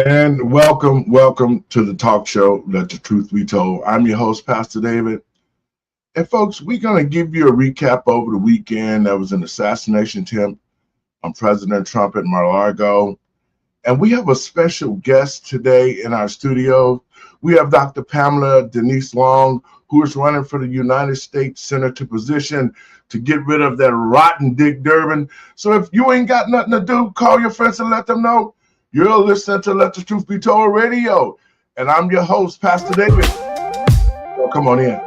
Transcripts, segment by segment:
And welcome to the talk show, Let the Truth Be Told. I'm your host, Pastor David. And folks, we're going to give you a recap over the weekend. There was an assassination attempt on President Trump at Mar-a-Lago. And we have a special guest today in our studio. We have Dr. Pamela Denise Long, who is running for the United States Senator position to get rid of that rotten Dick Durbin. So if you ain't got nothing to do, call your friends and let them know you're listening to Let the Truth Be Told Radio. And I'm your host, Pastor David. So come on in.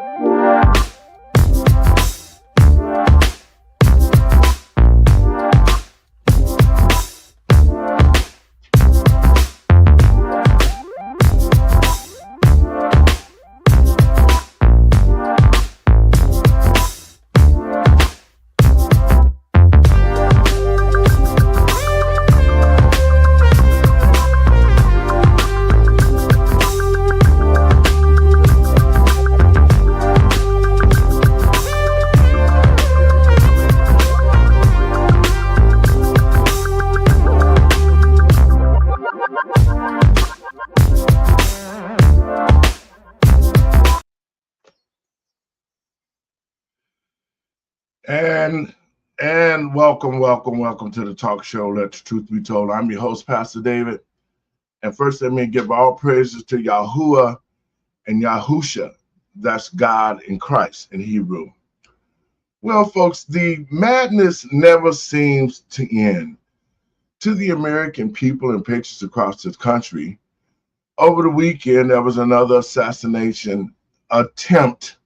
And welcome to the talk show, Let the Truth Be Told. I'm your host, Pastor David. And first, let me give all praises to Yahuwah and Yahusha. That's God in Christ in Hebrew. Well, folks, the madness never seems to end. To the American people and patriots across this country, over the weekend, there was another assassination attempt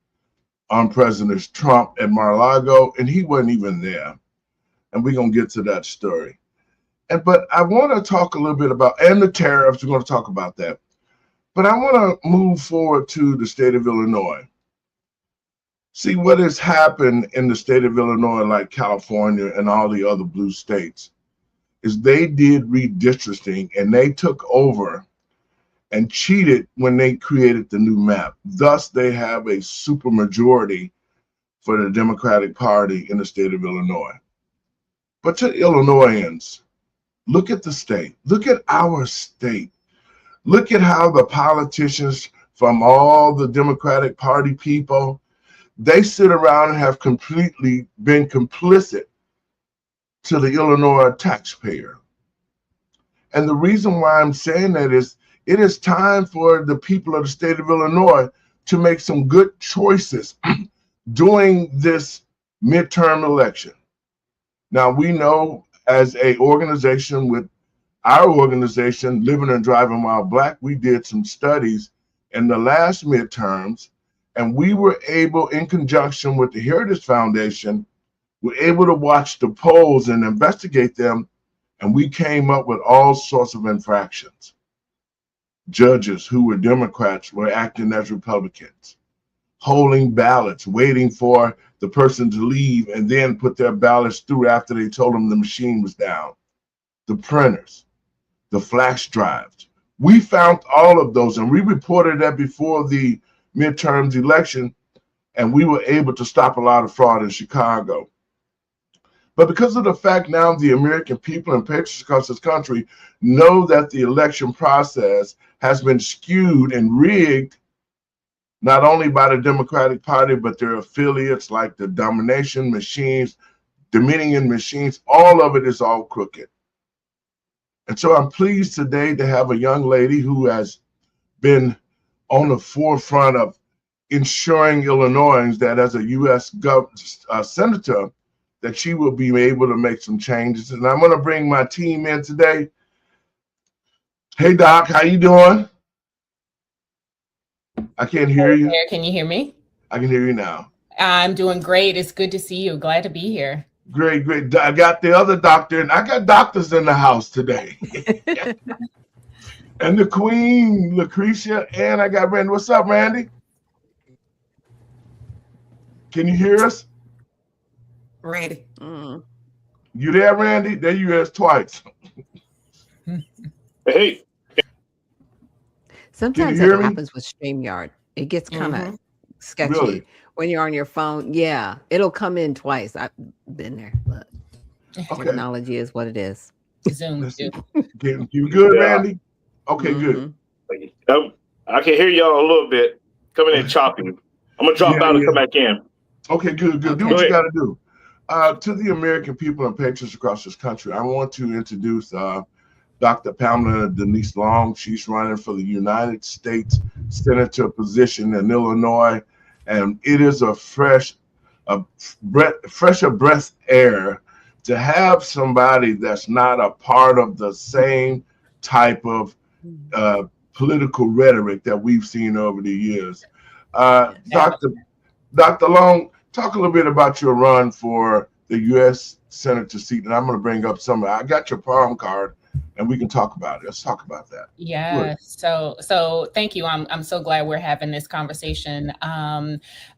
on President Trump at Mar-a-Lago, and he wasn't even there. And we're going to get to that story. But I want to talk a little bit about, and the tariffs, we're going to talk about that. But I want to move forward to the state of Illinois. See, what has happened in the state of Illinois, like California and all the other blue states, is they did redistricting, and they took over and cheated when they created the new map. Thus, they have a supermajority for the Democratic Party in the state of Illinois. But to Illinoisans, look at the state. Look at our state. Look at how the politicians from all the Democratic Party people, they sit around and have completely been complicit to the Illinois taxpayer. And the reason why I'm saying that is it is time for the people of the state of Illinois to make some good choices during this midterm election. Now, we know as an organization with our organization, Living and Driving While Black, we did some studies in the last midterms, and we were able, in conjunction with the Heritage Foundation, we're able to watch the polls and investigate them, and we came up with all sorts of infractions. Judges who were Democrats were acting as Republicans, holding ballots, waiting for the person to leave and then put their ballots through after they told them the machine was down. The printers, the flash drives. We found all of those, and we reported that before the midterms election, and we were able to stop a lot of fraud in Chicago. But because of the fact now the American people and patriots across this country know that the election process has been skewed and rigged, not only by the Democratic Party, but their affiliates like the Dominion machines, all of it is all crooked. And so I'm pleased today to have a young lady who has been on the forefront of ensuring Illinoisans that as a U.S. senator, that she will be able to make some changes. And I'm going to bring my team in today. Hey, Doc, how you doing? I can't hear you. Can you hear me? I can hear you now. I'm doing great. It's good to see you. Glad to be here. Great. I got the other doctor, and I got doctors in the house today. And the Queen, Lucretia, and I got Randy. What's up, Randy? Can you hear us? Randy. You there, Randy? There you is twice. Hey. Sometimes that happens with StreamYard. It gets kind of sketchy. Really? When you're on your phone. Yeah, it'll come in twice. I've been there. But technology is what it is. Zoom. You good, Randy? Okay, good. I can hear y'all a little bit coming in choppy. I'm gonna drop out and come back in. Okay, good. Do Okay. what you got to do. To the American people and patriots across this country, I want to introduce Dr. Pamela Denise Long. She's running for the United States Senator position in Illinois, and it is a fresh breath air to have somebody that's not a part of the same type of political rhetoric that we've seen over the years. Dr. Long, talk a little bit about your run for the U.S. Senator seat, and I'm going to bring up I got your palm card, and we can talk about it. Let's talk about that. Yeah. So thank you. I'm so glad we're having this conversation.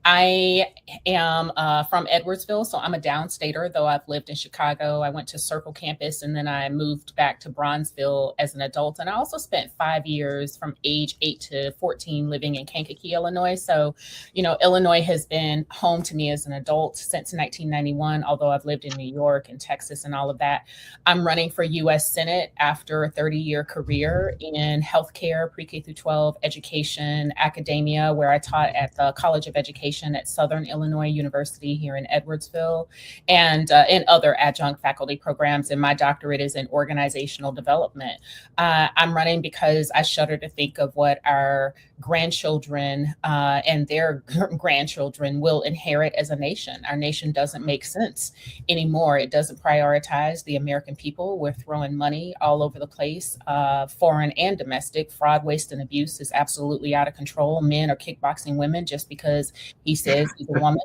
I am from Edwardsville, so I'm a downstater, though I've lived in Chicago. I went to Circle Campus, and then I moved back to Bronzeville as an adult. And I also spent 5 years from age 8 to 14 living in Kankakee, Illinois. So, Illinois has been home to me as an adult since 1991, although I've lived in New York and Texas and all of that. I'm running for U.S. Senate after a 30-year career in healthcare, pre-K through 12, education, academia, where I taught at the College of Education at Southern Illinois University here in Edwardsville, and in other adjunct faculty programs. And my doctorate is in organizational development. I'm running because I shudder to think of what our grandchildren and their grandchildren will inherit as a nation. Our nation doesn't make sense anymore. It doesn't prioritize the American people. We're throwing money all over the place, foreign and domestic. Fraud, waste, and abuse is absolutely out of control. Men are kickboxing women just because he says he's a woman.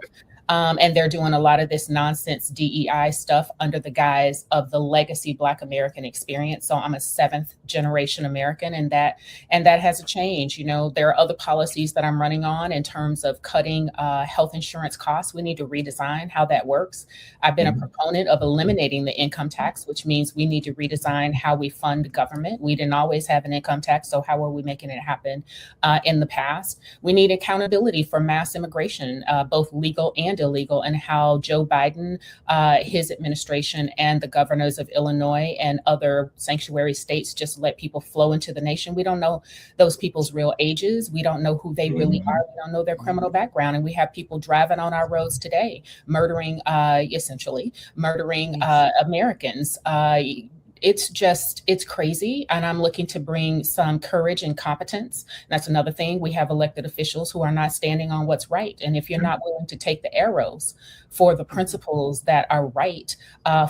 And they're doing a lot of this nonsense DEI stuff under the guise of the legacy Black American experience. So I'm a 7th generation American, and that has to change. There are other policies that I'm running on in terms of cutting health insurance costs. We need to redesign how that works. I've been a proponent of eliminating the income tax, which means we need to redesign how we fund government. We didn't always have an income tax, so how are we making it happen in the past? We need accountability for mass immigration, both legal and illegal, and how Joe Biden, his administration, and the governors of Illinois and other sanctuary states just let people flow into the nation. We don't know those people's real ages. We don't know who they really are. We don't know their criminal background. And we have people driving on our roads today, essentially murdering Americans. It's crazy. And I'm looking to bring some courage and competence. That's another thing. We have elected officials who are not standing on what's right. And if you're not willing to take the arrows for the principles that are right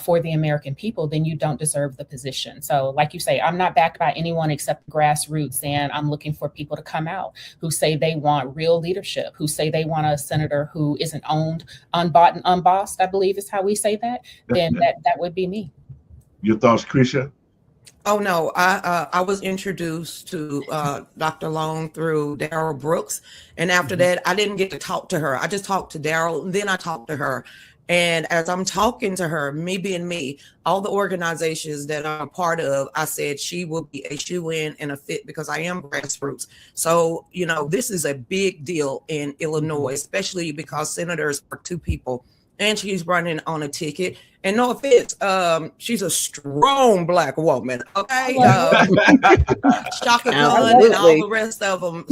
for the American people, then you don't deserve the position. So like you say, I'm not backed by anyone except grassroots. And I'm looking for people to come out who say they want real leadership, who say they want a senator who isn't owned, unbought, and unbossed, I believe is how we say that. Then that would be me. Your thoughts, Krisha? Oh no, I was introduced to Dr. Long through Daryl Brooks, and after that, I didn't get to talk to her. I just talked to Daryl, and then I talked to her. And as I'm talking to her, me being me, all the organizations that I'm a part of, I said she will be a shoe-in and a fit because I am grassroots. So, this is a big deal in Illinois, especially because senators are 2 people. And she's running on a ticket. And no offense, she's a strong Black woman. Okay, Shaka Khan and all the rest of them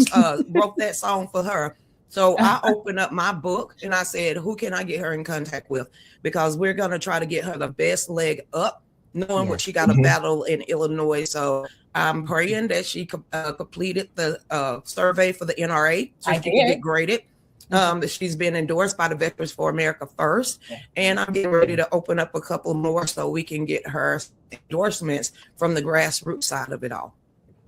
wrote that song for her. So I opened up my book and I said, who can I get her in contact with? Because we're going to try to get her the best leg up, knowing what she got to battle in Illinois. So I'm praying that she completed the survey for the NRA so she can get graded. That she's been endorsed by the Veterans for America First. And I'm getting ready to open up a couple more so we can get her endorsements from the grassroots side of it all.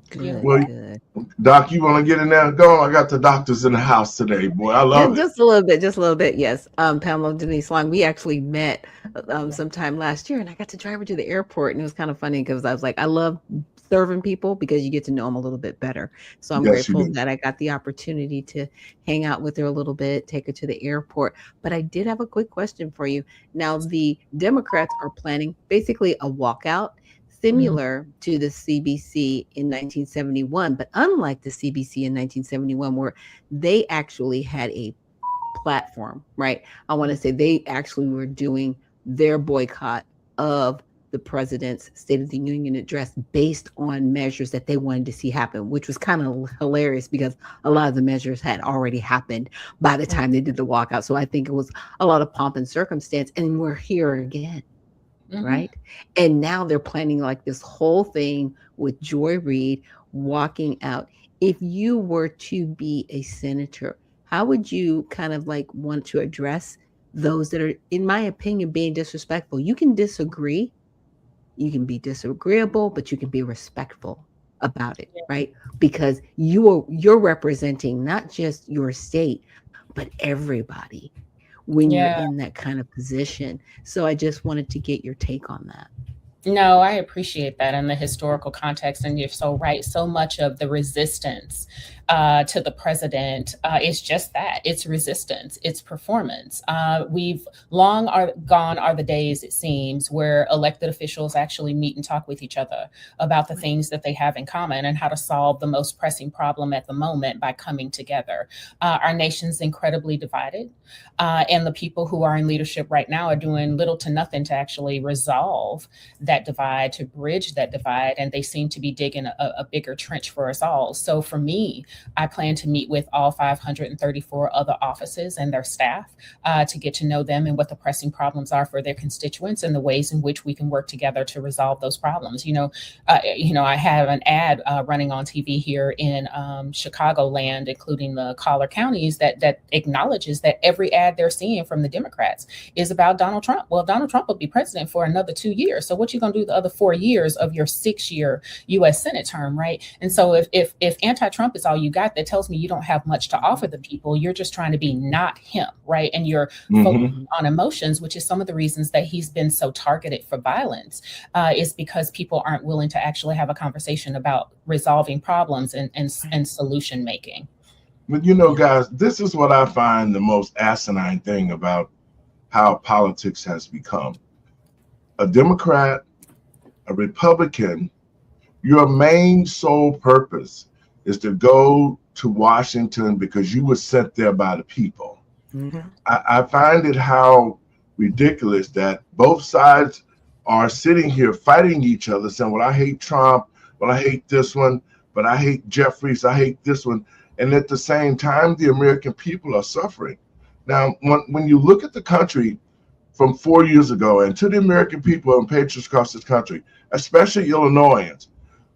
Good. Doc, you want to get in there? Go on. I got the doctors in the house today, boy. I love it. Just a little bit. Yes. Pamela Denise Long, we actually met sometime last year, and I got to drive her to the airport, and it was kind of funny because I was like, I love serving people because you get to know them a little bit better. So I'm grateful that I got the opportunity to hang out with her a little bit, take her to the airport. But I did have a quick question for you. Now, the Democrats are planning basically a walkout similar to the CBC in 1971, but unlike the CBC in 1971, where they actually had a platform, right? I want to say they actually were doing their boycott of the president's State of the Union address based on measures that they wanted to see happen, which was kind of hilarious because a lot of the measures had already happened by the time they did the walkout. So I think it was a lot of pomp and circumstance, and we're here again. Right. And now they're planning like this whole thing with Joy Reid walking out. If you were to be a senator, how would you kind of like want to address those that are, in my opinion, being disrespectful? You can disagree, you can be disagreeable, but you can be respectful about it, right? Because you're representing not just your state, but everybody when you're in that kind of position. So I just wanted to get your take on that. No, I appreciate that and the historical context. And you're so right. So much of the resistance to the president is just that. It's resistance. It's performance. We've long gone are the days, it seems, where elected officials actually meet and talk with each other about the things that they have in common and how to solve the most pressing problem at the moment by coming together. Our nation's incredibly divided. And the people who are in leadership right now are doing little to nothing to actually resolve that divide, to bridge that divide. And they seem to be digging a bigger trench for us all. So for me, I plan to meet with all 534 other offices and their staff to get to know them and what the pressing problems are for their constituents and the ways in which we can work together to resolve those problems. I have an ad running on TV here in Chicagoland, including the collar counties, that acknowledges that every ad they're seeing from the Democrats is about Donald Trump. Well, Donald Trump will be president for another 2 years. So what you going to do the other 4 years of your 6-year U.S. Senate term, right? And so if anti-Trump is all you got, that tells me you don't have much to offer the people. You're just trying to be not him, right? And you're focused on emotions, which is some of the reasons that he's been so targeted for violence, is because people aren't willing to actually have a conversation about resolving problems and solution making. But guys, this is what I find the most asinine thing about how politics has become. A Democrat, a Republican, your main sole purpose is to go to Washington because you were sent there by the people. I find it how ridiculous that both sides are sitting here fighting each other, saying, well, I hate Trump, well, I hate this one, but I hate Jeffries, I hate this one. And at the same time, the American people are suffering. Now, when you look at the country from 4 years ago and to the American people and patriots across this country, especially Illinoisans,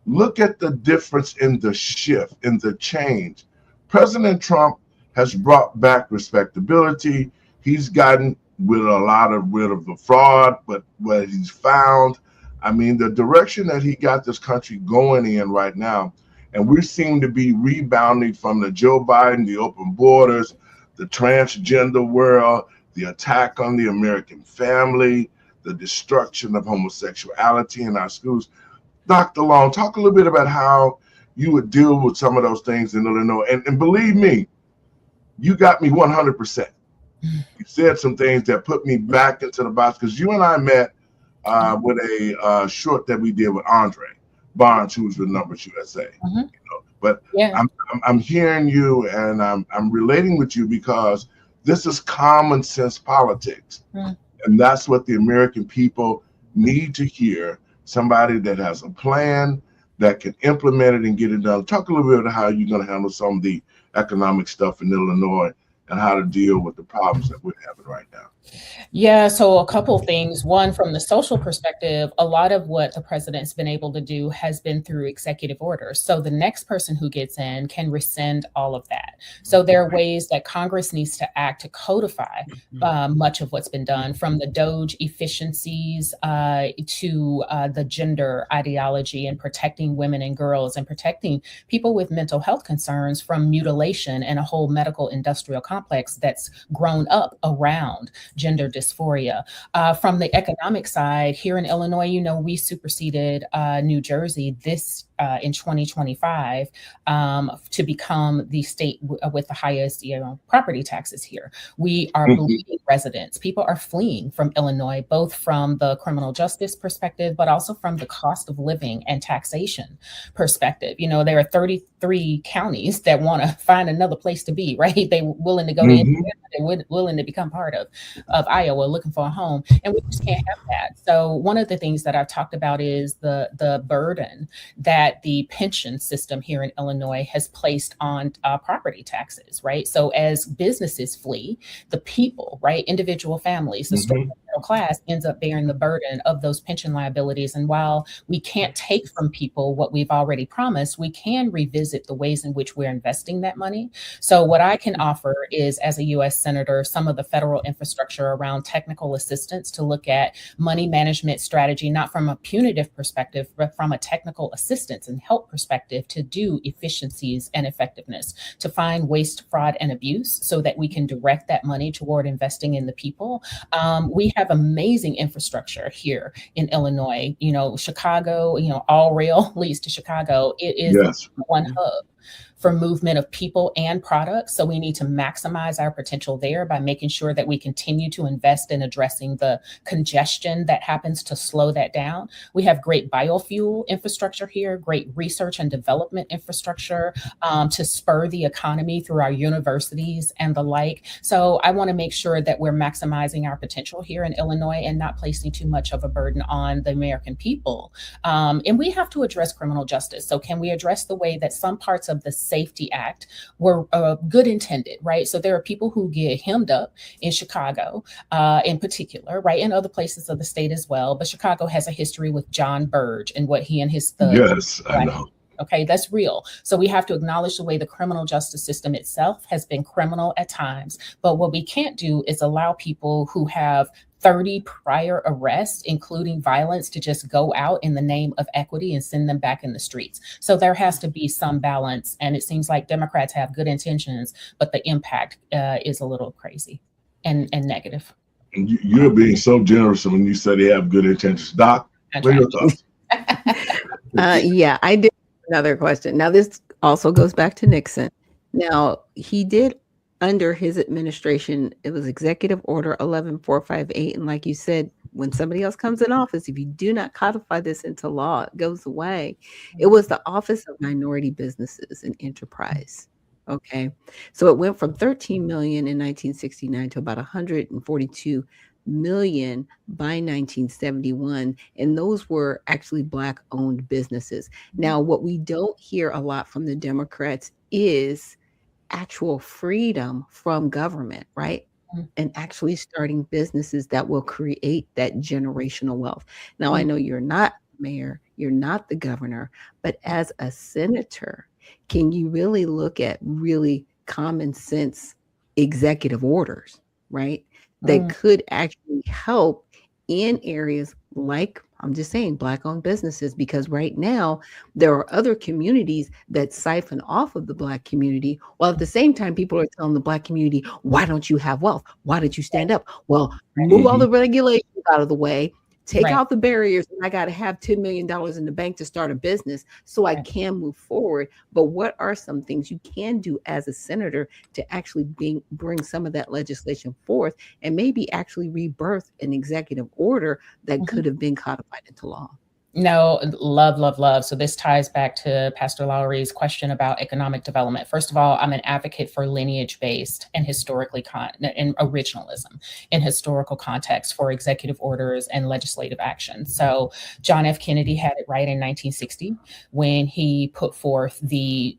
look at the difference in the shift, in the change. President Trump has brought back respectability. He's gotten rid of the fraud, but what he's found, I mean, the direction that he got this country going in right now, and we seem to be rebounding from the Joe Biden, the open borders, the transgender world, the attack on the American family, the destruction of homosexuality in our schools. Dr. Long, talk a little bit about how you would deal with some of those things in Illinois. And believe me, you got me 100%. You said some things that put me back into the box because you and I met with a short that we did with Andre Barnes, who's with Numbers USA. But yeah. I'm hearing you and I'm relating with you because this is common sense politics. And that's what the American people need to hear. Somebody that has a plan that can implement it and get it done. Talk a little bit about how you're going to handle some of the economic stuff in Illinois and how to deal with the problems that we're having right now. Yeah, so a couple things. One, from the social perspective, a lot of what the president's been able to do has been through executive orders. So the next person who gets in can rescind all of that. So there are ways that Congress needs to act to codify much of what's been done, from the DOGE efficiencies to the gender ideology and protecting women and girls and protecting people with mental health concerns from mutilation and a whole medical industrial complex that's grown up around gender dysphoria. From the economic side, here in Illinois, we superseded New Jersey in 2025 to become the state with the highest property taxes here. We are bleeding residents. People are fleeing from Illinois, both from the criminal justice perspective, but also from the cost of living and taxation perspective. There are 33 3 counties that want to find another place to be, right? They willing to go to Indiana, they're willing to become part of Iowa, looking for a home, and we just can't have that. So one of the things that I've talked about is the burden that the pension system here in Illinois has placed on property taxes, right? So as businesses flee, the people, right, individual families, the struggling middle class ends up bearing the burden of those pension liabilities. And while we can't take from people what we've already promised, we can revisit the ways in which we're investing that money. So what I can offer is, as a U.S. Senator, some of the federal infrastructure around technical assistance to look at money management strategy, not from a punitive perspective, but from a technical assistance and help perspective to do efficiencies and effectiveness, to find waste, fraud, and abuse so that we can direct that money toward investing in the people. We have amazing infrastructure here in Illinois. You know, Chicago, you know, all rail leads to Chicago. It is one hub for movement of people and products. So we need to maximize our potential there by making sure that we continue to invest in addressing the congestion that happens to slow that down. We have great biofuel infrastructure here, great research and development infrastructure to spur the economy through our universities and the like. So I want to make sure that we're maximizing our potential here in Illinois and not placing too much of a burden on the American people. And we have to address criminal justice. So can we address the way that some parts of the Safety Act were good intended, right? So there are people who get hemmed up in Chicago in particular, right? And other places of the state as well. But Chicago has a history with John Burge and what he and his thugs. Yes, I know. Okay, that's real. So we have to acknowledge the way the criminal justice system itself has been criminal at times. But what we can't do is allow people who have 30 prior arrests, including violence, to just go out in the name of equity and send them back in the streets. So there has to be some balance. And it seems like Democrats have good intentions, but the impact is a little crazy and negative. And you're being so generous when you say they have good intentions. Doc, what are your thoughts? Yeah, I did another question. Now, this also goes back to Nixon. Now, he did, under his administration, it was Executive Order 11458. And like you said, when somebody else comes in office, if you do not codify this into law, it goes away. It was the Office of Minority Businesses and Enterprise. Okay. So it went from 13 million in 1969 to about 142 million by 1971. And those were actually Black owned businesses. Now, what we don't hear a lot from the Democrats is actual freedom from government, right? And actually starting businesses that will create that generational wealth. Now, I know you're not mayor, you're not the governor, but as a senator, can you really look at really common sense executive orders, right? That could actually help in areas like, I'm just saying, Black owned businesses, because right now there are other communities that siphon off of the Black community, while at the same time people are telling the Black community, why don't you have wealth? Why don't you stand up? Well, move all the regulations out of the way, take out the barriers, and I got to have $10 million in the bank to start a business so I can move forward. But what are some things you can do as a senator to actually bring some of that legislation forth and maybe actually rebirth an executive order that could have been codified into law? No, love, love, love. So this ties back to Pastor Lowry's question about economic development. First of all, I'm an advocate for lineage-based and and originalism in historical context for executive orders and legislative action. So John F. Kennedy had it right in 1960 when he put forth the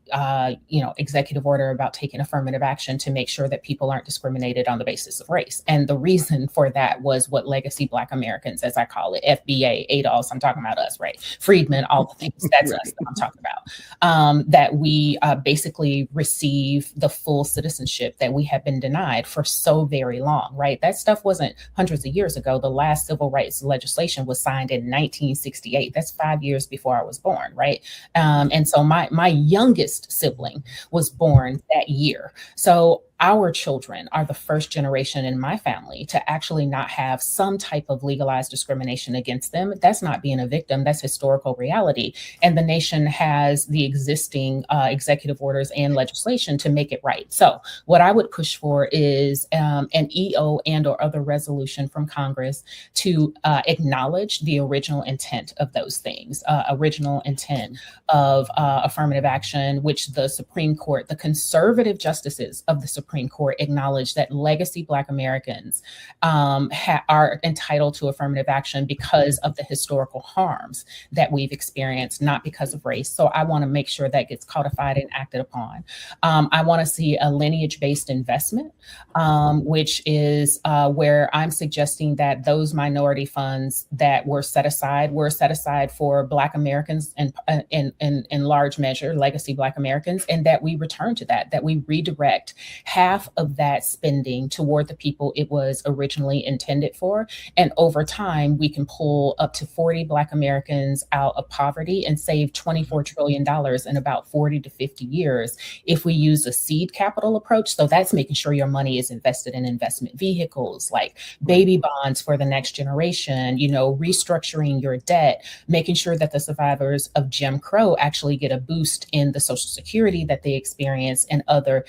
executive order about taking affirmative action to make sure that people aren't discriminated on the basis of race. And the reason for that was what legacy Black Americans, as I call it, FBA, ADOS, I'm talking about us, right? Friedman, all the things, that's us that I'm talking about, that we basically receive the full citizenship that we have been denied for so very long, right? That stuff wasn't hundreds of years ago. The last civil rights legislation was signed in 1968. That's 5 years before I was born, right? And so my youngest sibling was born that year. So our children are the first generation in my family to actually not have some type of legalized discrimination against them. That's not being a victim, that's historical reality. And the nation has utilize the existing executive orders and legislation to make it right. So what I would push for is an EO and or other resolution from Congress to acknowledge the original intent of those things, original intent of affirmative action, which the Supreme Court, the conservative justices of the Supreme Court acknowledged that legacy Black Americans are entitled to affirmative action because of the historical harms that we've experienced, not because of race. So I want to make sure that gets codified and acted upon. I want to see a lineage-based investment, which is where I'm suggesting that those minority funds that were set aside for Black Americans and in large measure, legacy Black Americans, and that we return to that we redirect half of that spending toward the people it was originally intended for. And over time, we can pull up to 40 Black Americans out of poverty and save $24 trillion in about 40 to 50 years if we use a seed capital approach. So that's making sure your money is invested in investment vehicles like baby bonds for the next generation, restructuring your debt, making sure that the survivors of Jim Crow actually get a boost in the Social Security that they experience and other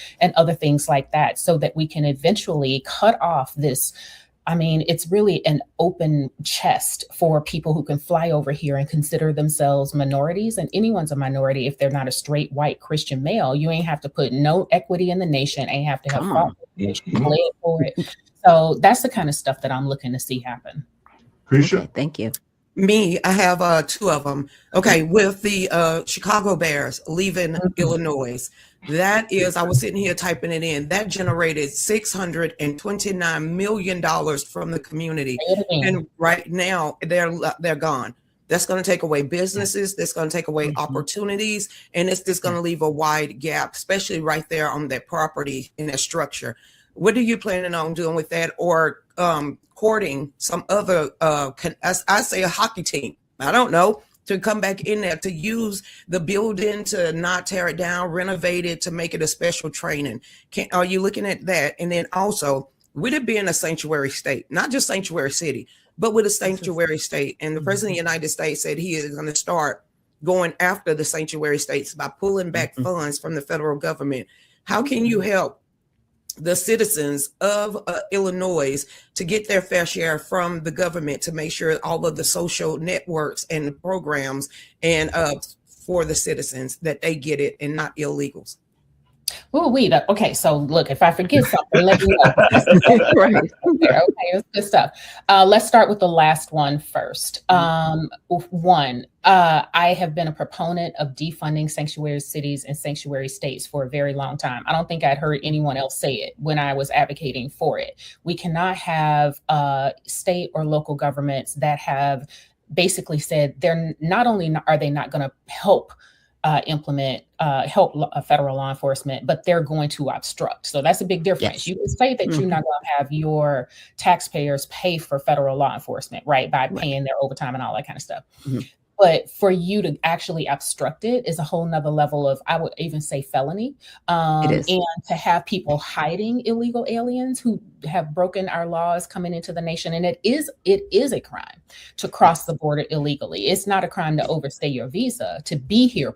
things like that, so that we can eventually cut off this. I mean, it's really an open chest for people who can fly over here and consider themselves minorities. And anyone's a minority if they're not a straight white Christian male. You ain't have to put no equity in the nation, ain't have to have fought for it. So that's the kind of stuff that I'm looking to see happen. Krisha? Okay, thank you. Me, I have two of them. Okay, with the Chicago Bears leaving Illinois, that is, I was sitting here typing it in, that generated $629 million from the community. And right now, they're gone. That's going to take away businesses. That's going to take away opportunities. And it's just going to leave a wide gap, especially right there on that property in that structure. What are you planning on doing with that, or courting some other, I say a hockey team, I don't know, to come back in there, to use the building, to not tear it down, renovate it, to make it a special training? Are you looking at that? And then also, with it being a sanctuary state, not just sanctuary city, but with a sanctuary state, and the President of the United States said he is going to start going after the sanctuary states by pulling back funds from the federal government. How can you help the citizens of Illinois to get their fair share from the government, to make sure all of the social networks and programs and for the citizens, that they get it and not illegals? Oh, okay. So look, if I forget something, let me know. Right. Okay, it's good stuff. Let's start with the last one first. I have been a proponent of defunding sanctuary cities and sanctuary states for a very long time. I don't think I'd heard anyone else say it when I was advocating for it. We cannot have state or local governments that have basically said they're not only are they not going to help implement federal law enforcement, but they're going to obstruct. So that's a big difference. Yes. You can say that you're not going to have your taxpayers pay for federal law enforcement, right, by paying their overtime and all that kind of stuff. But for you to actually obstruct it is a whole nother level of, I would even say, felony. And to have people hiding illegal aliens who have broken our laws coming into the nation. And it is a crime to cross the border illegally. It's not a crime to overstay your visa, to be here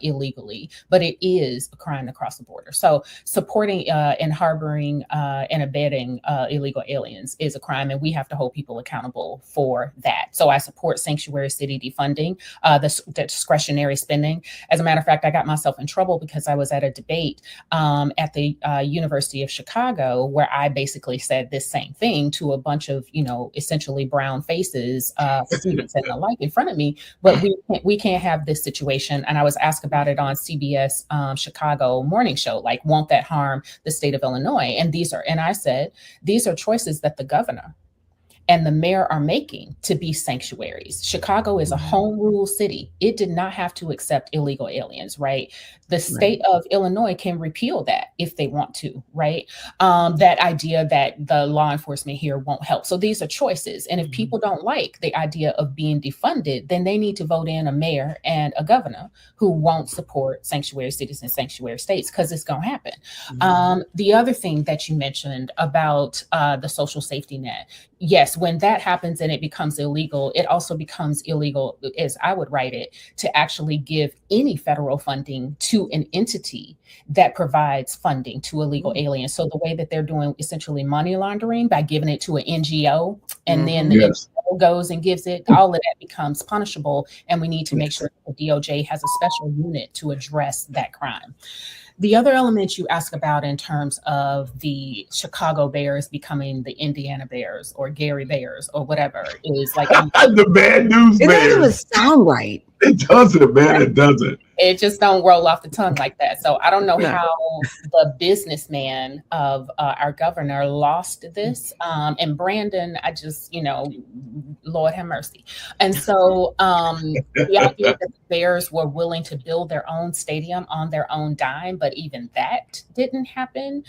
illegally, but it is a crime to cross the border. So supporting and harboring and abetting illegal aliens is a crime, and we have to hold people accountable for that. So I support sanctuary city defunding. The discretionary spending. As a matter of fact, I got myself in trouble because I was at a debate at the University of Chicago, where I basically said this same thing to a bunch of, essentially brown faces, students and the like in front of me. But we can't have this situation. And I was asked about it on CBS Chicago morning show, like, won't that harm the state of Illinois? And I said, these are choices that the governor and the mayor are making to be sanctuaries. Chicago is a home rule city. It did not have to accept illegal aliens, right? The state of Illinois can repeal that if they want to, right? That idea that the law enforcement here won't help. So these are choices. And if people don't like the idea of being defunded, then they need to vote in a mayor and a governor who won't support sanctuary cities and sanctuary states, because it's going to happen. The other thing that you mentioned about the social safety net, yes, when that happens and it becomes illegal, it also becomes illegal, as I would write it, to actually give any federal funding to an entity that provides funding to illegal aliens. So the way that they're doing essentially money laundering by giving it to an NGO, and then the Yes. NGO goes and gives it, all of that becomes punishable. And we need to make sure that the DOJ has a special unit to address that crime. The other element you ask about in terms of the Chicago Bears becoming the Indiana Bears or Gary Bears or whatever is like the bad news It doesn't even bears. sound right. It doesn't, man. It doesn't. it just don't roll off the tongue like that. So I don't know No. how the businessman of our governor lost this. And Brandon, I just, Lord have mercy. And so the idea that the Bears were willing to build their own stadium on their own dime, but even that didn't happen.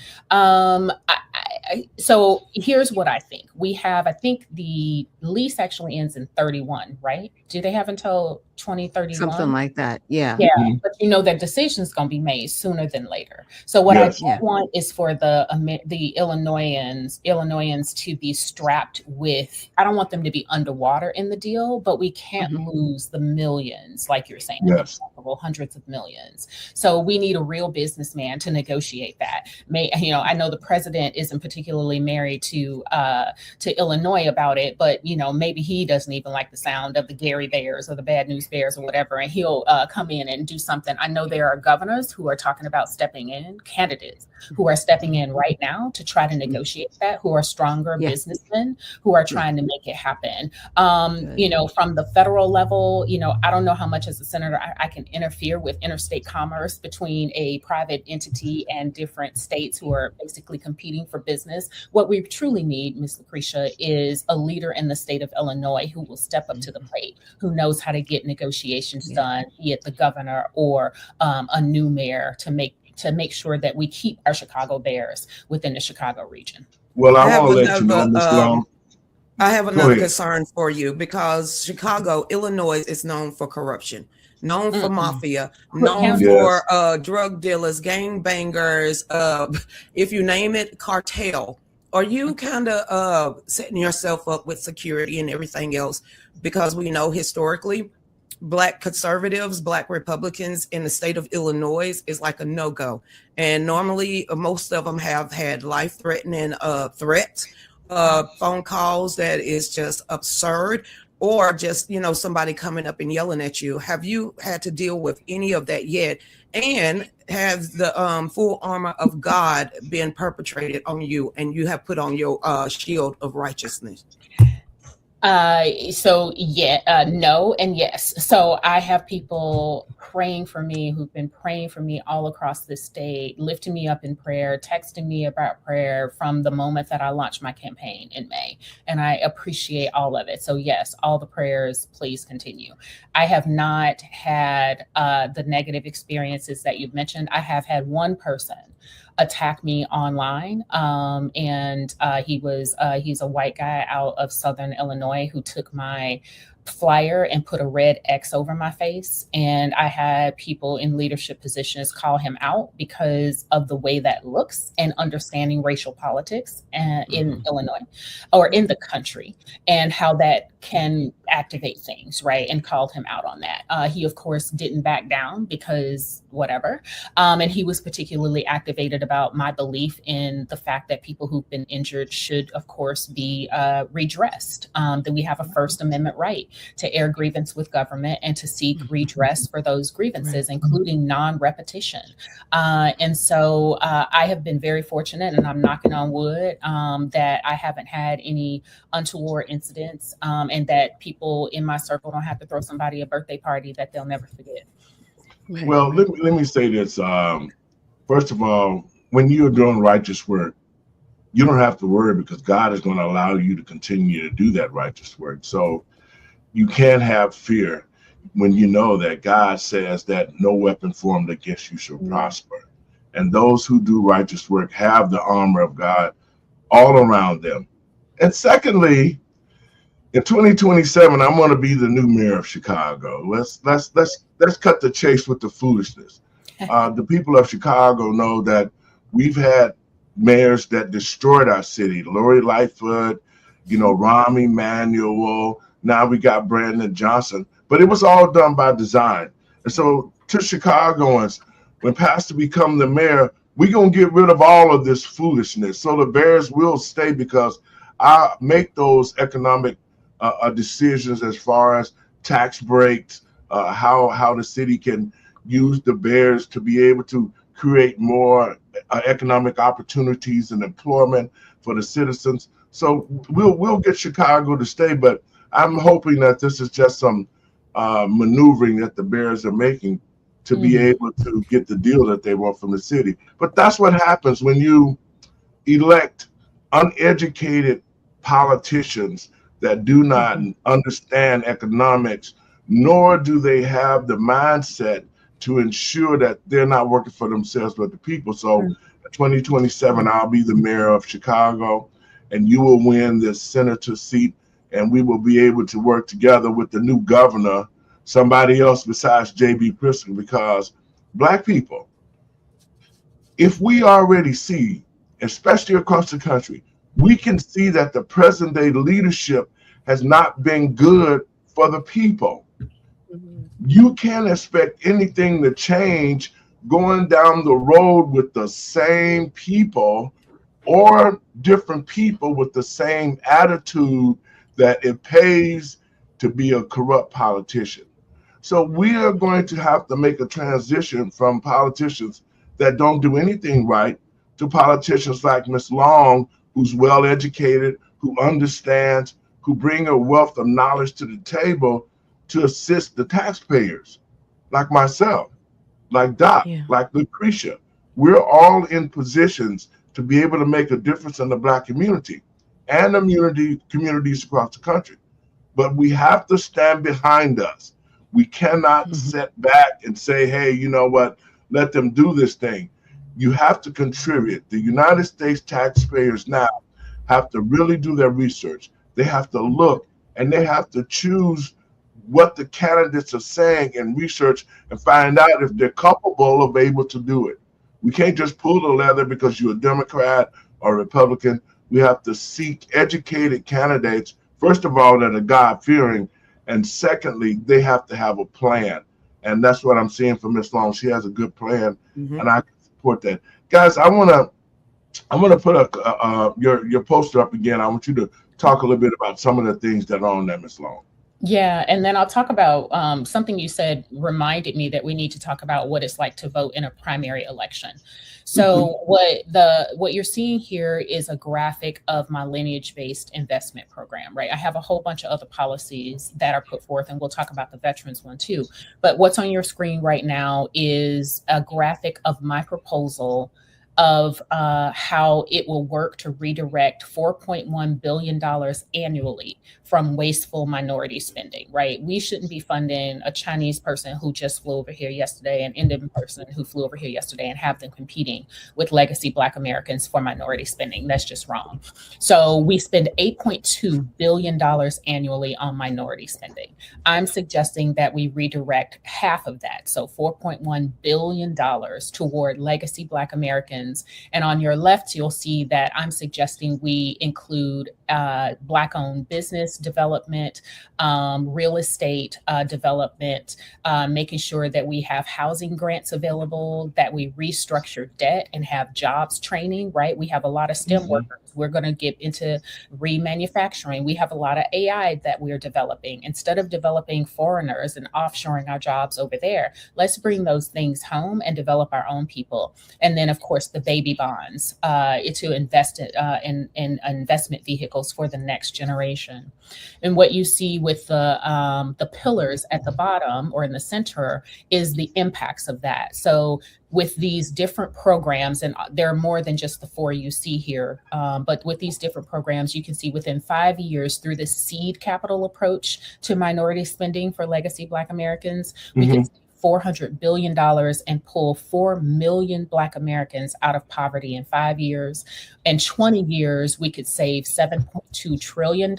So here's what I think. I think the lease actually ends in 31, right? Do they have until 2031? Something like that. Yeah. Yeah, but that decision's going to be made sooner than later. So what Yes. I don't want is for the Illinoisans to be strapped with. I don't want them to be underwater in the deal, but we can't lose the millions, like you're saying, Yes. hundreds of millions. So we need a real businessman to negotiate that. I know the president isn't particularly married to Illinois about it, but maybe he doesn't even like the sound of the Gary Bears or the Bad News Bears or whatever, and he'll come in and do something. I know there are governors who are talking about stepping in, candidates who are stepping in right now to try to negotiate that, who are stronger businessmen who are trying to make it happen. From the federal level, I don't know how much as a senator I can interfere with interstate commerce between a private entity and different states who are basically competing for business. What we truly need, Ms. Lucretia, is a leader in the state of Illinois who will step up to the plate, who knows how to get negotiations done, be it the governor or a new mayor, to make sure that we keep our Chicago Bears within the Chicago region. Well, I want to let you know, Ms. Long. I have another concern for you, because Chicago, Illinois is known for corruption, known for mafia, known for drug dealers, gang bangers, if you name it, cartel. Are you kind of setting yourself up with security and everything else? Because we know historically, Black conservatives, Black Republicans in the state of Illinois is like a no-go. And normally most of them have had life-threatening threats, phone calls that is just absurd, or just, somebody coming up and yelling at you. Have you had to deal with any of that yet? And has the full armor of God been perpetrated on you, and you have put on your shield of righteousness? No and yes. So I have people praying for me who've been praying for me all across the state, lifting me up in prayer, texting me about prayer from the moment that I launched my campaign in May. And I appreciate all of it. So yes, all the prayers, please continue. I have not had the negative experiences that you've mentioned. I have had one person attack me online. He's a white guy out of Southern Illinois who took my flyer and put a red X over my face. And I had people in leadership positions call him out because of the way that looks and understanding racial politics in Illinois or in the country, and how that can activate things, right? And called him out on that. He, of course, didn't back down because whatever. And he was particularly activated about my belief in the fact that people who've been injured should, of course, be redressed. That we have a First Amendment right to air grievance with government and to seek redress for those grievances, including non-repetition. And so I have been very fortunate, and I'm knocking on wood, that I haven't had any untoward incidents, and that people in my circle don't have to throw somebody a birthday party that they'll never forget. Well, let me say this. First of all, when you're doing righteous work, you don't have to worry, because God is going to allow you to continue to do that righteous work. So you can't have fear when you know that God says that no weapon formed against you shall prosper. And those who do righteous work have the armor of God all around them. And secondly, in 2027, I'm going to be the new mayor of Chicago. Let's cut the chase with the foolishness. The people of Chicago know that we've had mayors that destroyed our city. Lori Lightfoot, Rahm Emanuel. Now we got Brandon Johnson. But it was all done by design. And so to Chicagoans, when Pastor become the mayor, we're going to get rid of all of this foolishness. So the Bears will stay because I make those economic decisions as far as tax breaks, how the city can use the Bears to be able to create more economic opportunities and employment for the citizens. So we'll get Chicago to stay, but I'm hoping that this is just some maneuvering that the Bears are making to be able to get the deal that they want from the city. But that's what happens when you elect uneducated politicians that do not understand economics, nor do they have the mindset to ensure that they're not working for themselves but the people. So 2027, I'll be the mayor of Chicago, and you will win this senator seat, and we will be able to work together with the new governor, somebody else besides J.B. Pritzker, because Black people, if we already see, especially across the country, we can see that the present day leadership has not been good for the people. You can't expect anything to change going down the road with the same people or different people with the same attitude that it pays to be a corrupt politician. So we are going to have to make a transition from politicians that don't do anything right to politicians like Ms. Long, who's well educated, who understands, who bring a wealth of knowledge to the table to assist the taxpayers, like myself, like Doc, like Lucretia. We're all in positions to be able to make a difference in the Black community and the communities across the country. But we have to stand behind us. We cannot sit back and say, hey, you know what, let them do this thing. You have to contribute. The United States taxpayers now have to really do their research. They have to look and they have to choose what the candidates are saying and research and find out if they're capable of able to do it. We can't just pull the leather because you're a Democrat or Republican. We have to seek educated candidates, first of all, that are God-fearing, and secondly, they have to have a plan. And that's what I'm seeing from Ms. Long. She has a good plan, and I can support that. Guys, I'm gonna put your poster up again. I want you to talk a little bit about some of the things that are on there, Ms. Long. Yeah, and then I'll talk about something you said reminded me that we need to talk about what it's like to vote in a primary election. So what you're seeing here is a graphic of my lineage-based investment program, right? I have a whole bunch of other policies that are put forth, and we'll talk about the veterans one too. But what's on your screen right now is a graphic of my proposal of how it will work to redirect $4.1 billion annually from wasteful minority spending, right? We shouldn't be funding a Chinese person who just flew over here yesterday, an Indian person who flew over here yesterday, and have them competing with legacy Black Americans for minority spending. That's just wrong. So we spend $8.2 billion annually on minority spending. I'm suggesting that we redirect half of that, so $4.1 billion toward legacy Black Americans. And on your left, you'll see that I'm suggesting we include Black-owned business development, real estate development, making sure that we have housing grants available, that we restructure debt and have jobs training, right? We have a lot of STEM workers. We're going to get into remanufacturing. We have a lot of AI that we're developing. Instead of developing foreigners and offshoring our jobs over there, let's bring those things home and develop our own people. And then, of course, the baby bonds to invest in investment vehicles for the next generation. And what you see with the pillars at the bottom or in the center is the impacts of that. So with these different programs, and there are more than just the four you see here, but with these different programs, you can see within 5 years through the seed capital approach to minority spending for legacy Black Americans, we can see $400 billion and pull 4 million Black Americans out of poverty in 5 years. In 20 years, we could save $7.2 trillion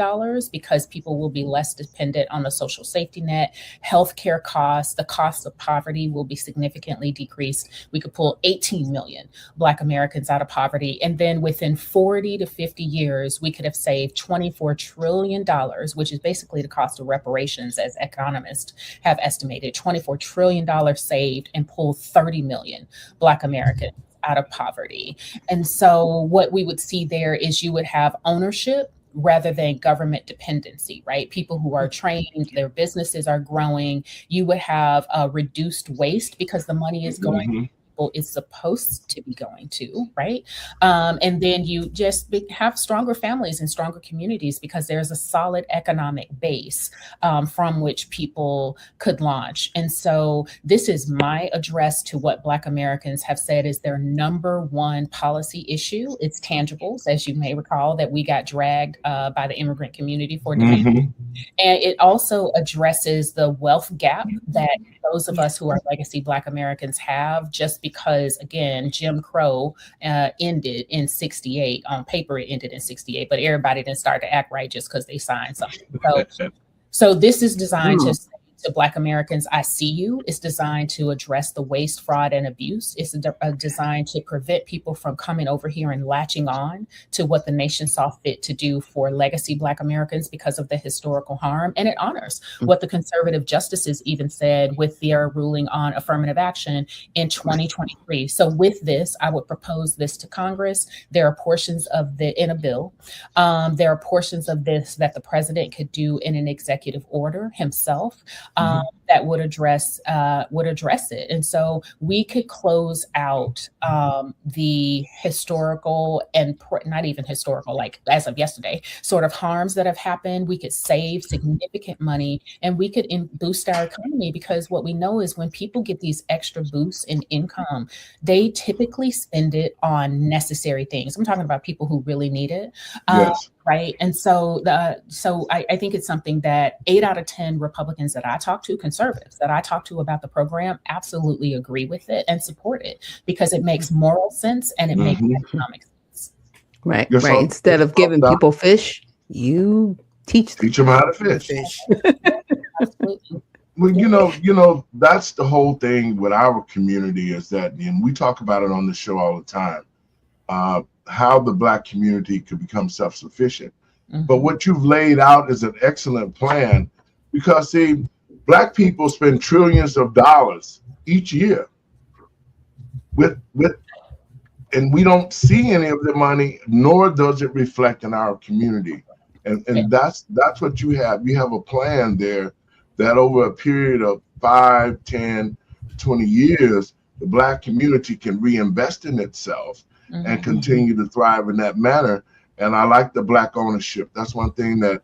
because people will be less dependent on the social safety net, healthcare costs, the cost of poverty will be significantly decreased. We could pull 18 million Black Americans out of poverty. And then within 40 to 50 years, we could have saved $24 trillion, which is basically the cost of reparations, as economists have estimated, $24 trillion million saved and pull 30 million Black Americans out of poverty. And so what we would see there is you would have ownership rather than government dependency, right? People who are trained, their businesses are growing. You would have reduced waste because the money is going is supposed to be going to, right? And then you just have stronger families and stronger communities because there's a solid economic base from which people could launch. And so this is my address to what Black Americans have said is their number one policy issue. It's tangibles, as you may recall, that we got dragged by the immigrant community for demand. And it also addresses the wealth gap that those of us who are legacy Black Americans have, just because, again, Jim Crow ended in 68. On paper, it ended in 68, but everybody didn't start to act right just because they signed something. So this is designed to say to Black Americans, I see you. It's designed to address the waste, fraud, and abuse. It's designed to prevent people from coming over here and latching on to what the nation saw fit to do for legacy Black Americans because of the historical harm. And it honors what the conservative justices even said with their ruling on affirmative action in 2023. So with this, I would propose this to Congress. There are portions of in a bill. There are portions of this that the president could do in an executive order himself. That would address it. And so we could close out the historical and not even historical, like as of yesterday, sort of harms that have happened. We could save significant money and we could boost our economy, because what we know is when people get these extra boosts in income, they typically spend it on necessary things. I'm talking about people who really need it. Yes. Right. And so I think it's something that 8 out of 10 Republicans that I talk to, conservatives that I talk to about the program, absolutely agree with it and support it because it makes moral sense and it makes economic sense. Right. Right. Instead of giving people fish, you teach them how to fish. Absolutely. Well, you know, that's the whole thing with our community is that, and we talk about it on the show all the time, how the Black community could become self-sufficient. But what you've laid out is an excellent plan because, see, Black people spend trillions of dollars each year and we don't see any of the money, nor does it reflect in our community. And that's what you have. You have a plan there that over a period of 5, 10, 20 years, the Black community can reinvest in itself and continue to thrive in that manner. And I like the Black ownership. That's one thing that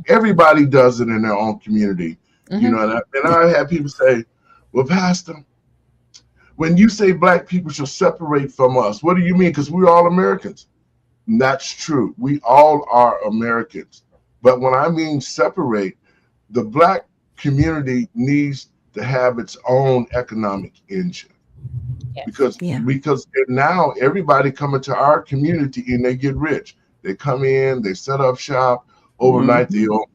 everybody does it in their own community. You know, and I have people say, well, Pastor, when you say Black people should separate from us, what do you mean? Because we're all Americans. And that's true. We all are Americans. But when I mean separate, the Black community needs to have its own economic engine. Because now everybody coming to our community and they get rich. They come in, they set up shop overnight. They open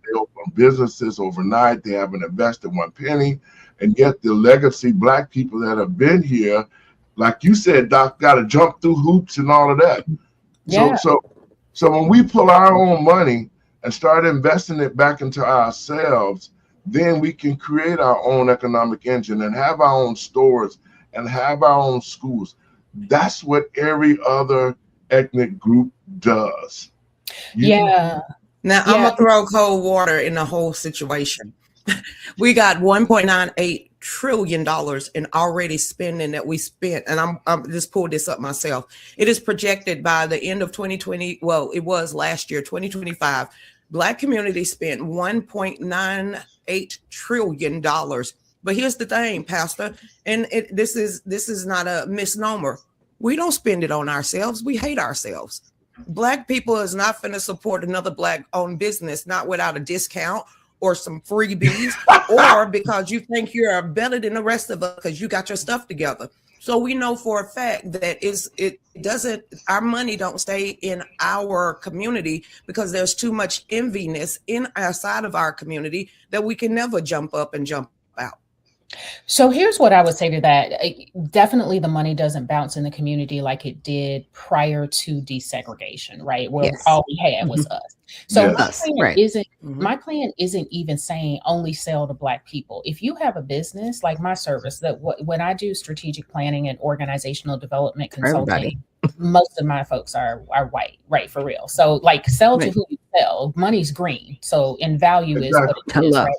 businesses overnight. They haven't invested one penny, and yet the legacy Black people that have been here, like you said, Doc, got to jump through hoops and all of that. So when we pull our own money and start investing it back into ourselves, then we can create our own economic engine and have our own stores and have our own schools. That's what every other ethnic group does. Now, I'm going to throw cold water in the whole situation. We got $1.98 trillion in already spending that we spent. And I'm just pulled this up myself. It is projected by the end of 2020. Well, it was last year, 2025. Black community spent $1.98 trillion. But here's the thing, Pastor, and this is not a misnomer. We don't spend it on ourselves. We hate ourselves. Black people is not going to support another Black-owned business, not without a discount or some freebies, or because you think you're better than the rest of us because you got your stuff together. So we know for a fact that our money don't stay in our community because there's too much enviness in our side of our community that we can never jump up and jump out. So here's what I would say to that. Definitely the money doesn't bounce in the community like it did prior to desegregation, right? Where Yes. all we had was Mhm. us. So Yes. Us, right. my plan isn't even saying only sell to Black people. If you have a business like my service, that when I do strategic planning and organizational development For everybody. consulting, most of my folks are white, right? For real. So like sell to Right. who you sell. Money's green. So in value is what Exactly. it is, Hello. right?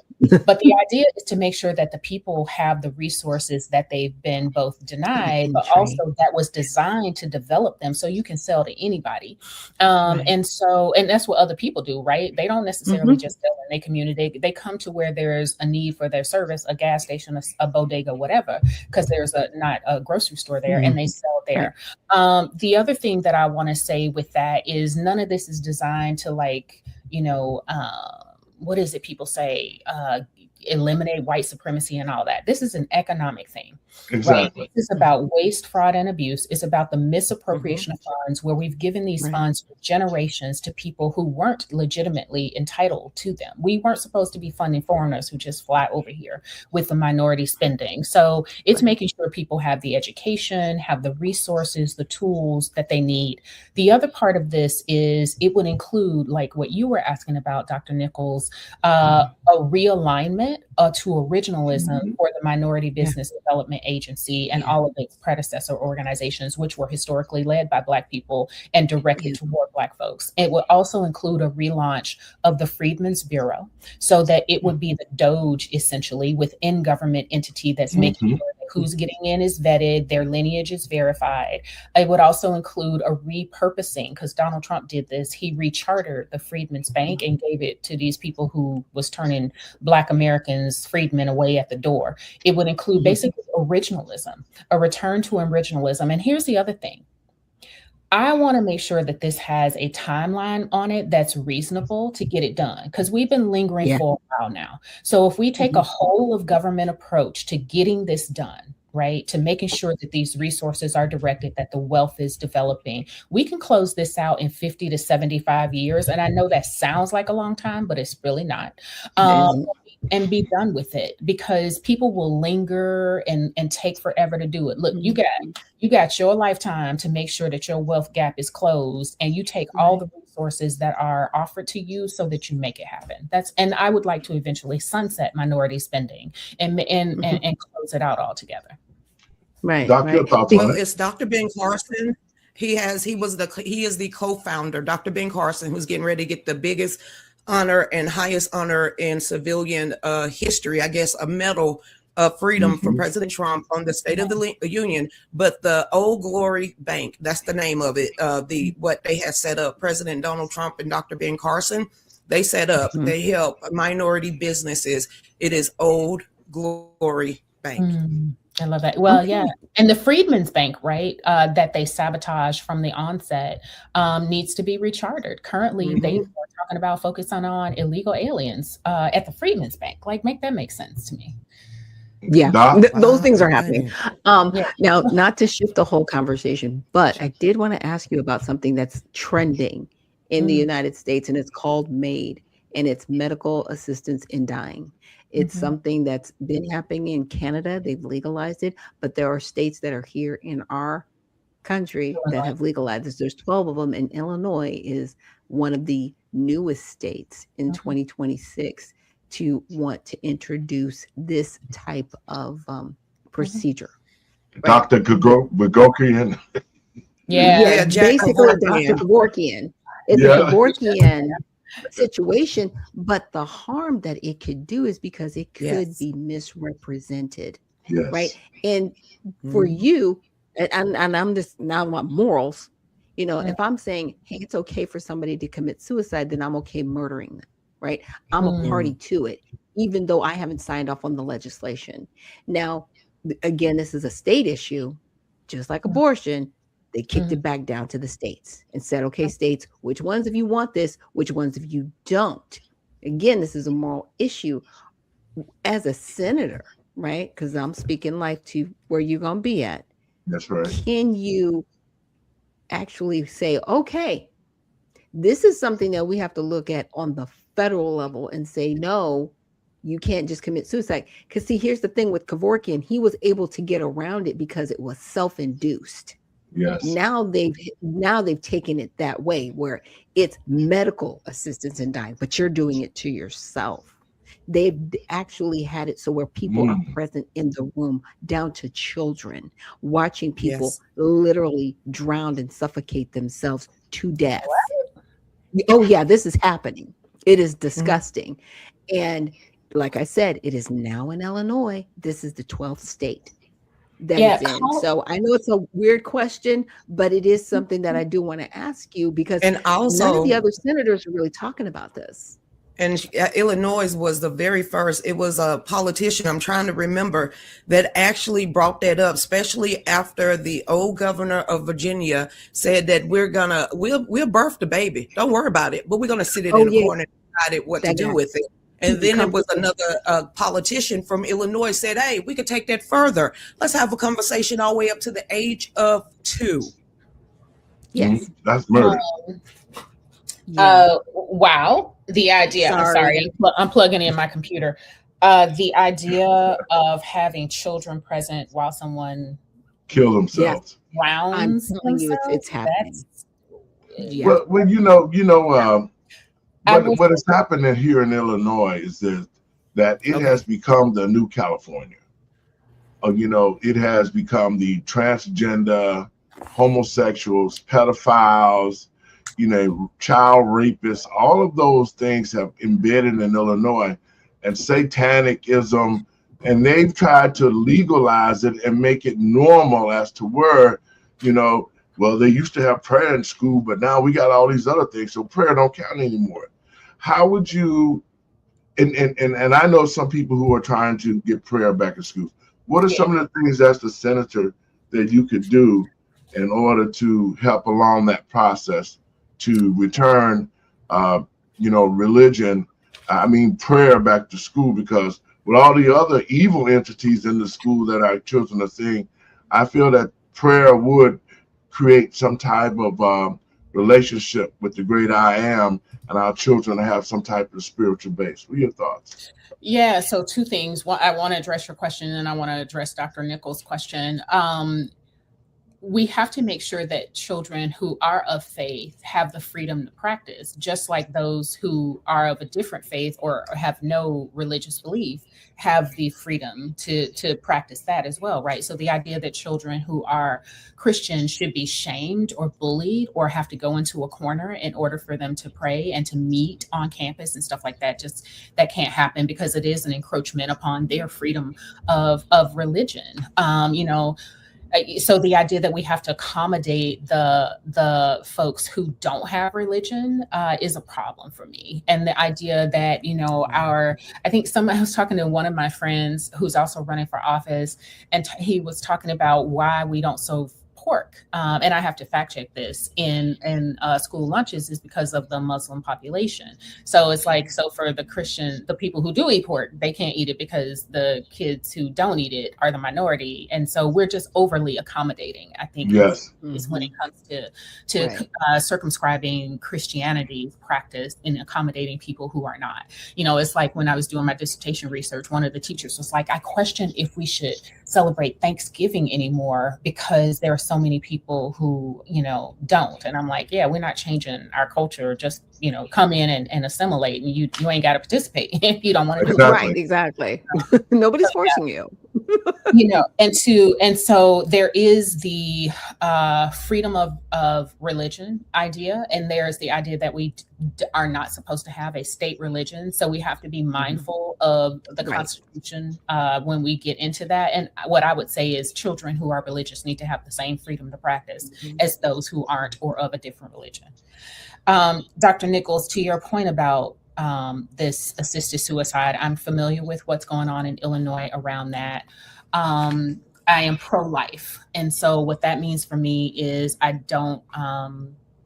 But the idea is to make sure that the people have the resources that they've been both denied, And but train. also that was designed to develop them so you can sell to anybody. Right. And that's what other people do, right? They don't necessarily Mhm. just sell in their community. They come to where there's a need for their service, a gas station, a bodega, whatever, because there's not a grocery store there, and they sell there. The other thing that I want to say with that is none of this is designed to what is it people say? Eliminate white supremacy and all that. This is an economic thing, Exactly. right? This is about waste, fraud, and abuse. It's about the misappropriation of funds where we've given these Right. funds for generations to people who weren't legitimately entitled to them. We weren't supposed to be funding foreigners who just fly over here with the minority spending. So it's Right. making sure people have the education, have the resources, the tools that they need. The other part of this is it would include, like what you were asking about, Dr. Nichols, a realignment to originalism for the Minority Business Development Agency and all of its predecessor organizations, which were historically led by Black people and directed toward Black folks. It would also include a relaunch of the Freedmen's Bureau so that it would be the Doge, essentially, within government entity that's making sure that who's getting in is vetted, their lineage is verified. It would also include a repurposing, because Donald Trump did this. He rechartered the Freedmen's Bank and gave it to these people who was turning Black Americans, freedmen, away at the door. It would include basically originalism, a return to originalism. And here's the other thing. I want to make sure that this has a timeline on it that's reasonable to get it done, because we've been lingering for a while now. So if we take a whole of government approach to getting this done, right, to making sure that these resources are directed, that the wealth is developing, we can close this out in 50 to 75 years. And I know that sounds like a long time, but it's really not. And be done with it, because people will linger and take forever to do it. Look, you got your lifetime to make sure that your wealth gap is closed, and you take all the resources that are offered to you so that you make it happen. And I would like to eventually sunset minority spending and close it out altogether. Right. Doc, your Right. thoughts Well, on it? it's Dr. Ben Carson. He is the co-founder, Dr. Ben Carson, who's getting ready to get the biggest honor and highest honor in civilian history, I guess, a medal of freedom from President Trump on the State of the Union. But the Old Glory Bank, that's the name of it, what they have set up, President Donald Trump and Dr. Ben Carson, they set up, they help minority businesses. It is Old Glory Bank. I love that. Well, yeah. And the Freedmen's Bank, right, that they sabotaged from the onset needs to be rechartered. Currently, they are talking about focusing on illegal aliens at the Freedmen's Bank. Like, make that make sense to me. Yeah, those things are happening. Yeah. Now, not to shift the whole conversation, but I did want to ask you about something that's trending in the United States, and it's called MAID, and it's medical assistance in dying. It's something that's been happening in Canada. They've legalized it, but there are states that are here in our country that have legalized this. There's 12 of them, and Illinois is one of the newest states in 2026 to want to introduce this type of procedure. Dr. Gagorkian. Yeah. Basically Dr. Gagorkian. It's a Gagorkian situation, but the harm that it could do is because it could be misrepresented. Right. And for you, and I'm just now my morals, if I'm saying, hey, it's okay for somebody to commit suicide, then I'm okay murdering them. Right. I'm a party to it, even though I haven't signed off on the legislation. Now, again, this is a state issue, just like abortion. They kicked it back down to the states and said, okay, states, which ones of you want this? Which ones of you don't? Again, this is a moral issue. As a senator, right? Because I'm speaking life to where you're going to be at. That's right. Can you actually say, okay, this is something that we have to look at on the federal level and say, no, You can't just commit suicide. Because see, here's the thing with Kevorkian, he was able to get around it because it was self-induced. Yes. Now they've taken it that way where it's medical assistance in dying, but you're doing it to yourself. They've actually had it so where people are present in the room, down to children, watching people Yes. literally drown and suffocate themselves to death. Oh yeah, this is happening. It is disgusting. And like I said, it is now in Illinois. This is the 12th state that it's in. So I know it's a weird question, but it is something that I do want to ask you because And also, none of the other senators are really talking about this. And Illinois was the very first. It was a politician, I'm trying to remember, that actually brought that up, especially after the old governor of Virginia said that we'll birth the baby. Don't worry about it, but we're going to sit it in the corner and decide what to do with it. And then it was another politician from Illinois said, hey, we could take that further. Let's have a conversation all the way up to the age of 2. Yes. That's murder. Wow. The idea, I'm plugging in my computer. The idea of having children present while someone kill themselves. Drowns I'm telling you, it's happening. Well, what is happening here in Illinois is that it has become the new California. It has become the transgender, homosexuals, pedophiles, child rapists. All of those things have embedded in Illinois, and satanicism, and they've tried to legalize it and make it normal as to where, well, they used to have prayer in school, but now we got all these other things, so prayer don't count anymore. How would you, and I know some people who are trying to get prayer back in schools. What are some of the things as the senator that you could do in order to help along that process to return, religion, prayer back to school? Because with all the other evil entities in the school that our children are seeing, I feel that prayer would create some type of relationship with the great I am, and our children have some type of spiritual base. What are your thoughts? Yeah, so 2 things. One, I want to address your question, and I want to address Dr. Nichols' question. We have to make sure that children who are of faith have the freedom to practice, just like those who are of a different faith or have no religious belief have the freedom to practice that as well, right? So the idea that children who are Christian should be shamed or bullied or have to go into a corner in order for them to pray and to meet on campus and stuff like that, that can't happen, because it is an encroachment upon their freedom of religion. So the idea that we have to accommodate the folks who don't have religion is a problem for me. And the idea that, I think I was talking to one of my friends who's also running for office, and he was talking about why we don't serve pork. And I have to fact check this in school lunches is because of the Muslim population. So it's like, so for the people who do eat pork, they can't eat it because the kids who don't eat it are the minority. And so we're just overly accommodating, I think, is when it comes to circumscribing Christianity's practice in accommodating people who are not. It's like when I was doing my dissertation research, one of the teachers was like, I question if we should celebrate Thanksgiving anymore because there are so many people who, don't. And I'm like, yeah, we're not changing our culture. Just, come in and assimilate, and you ain't got to participate if you don't want to do it. Right, exactly. Nobody's forcing you. And so there is the freedom of religion idea, and there's the idea that we are not supposed to have a state religion. So we have to be mindful of the Constitution when we get into that. And what I would say is children who are religious need to have the same freedom to practice as those who aren't or of a different religion. Dr. Nichols, to your point about this assisted suicide, I'm familiar with what's going on in Illinois around that. I am pro-life. And so what that means for me is I don't,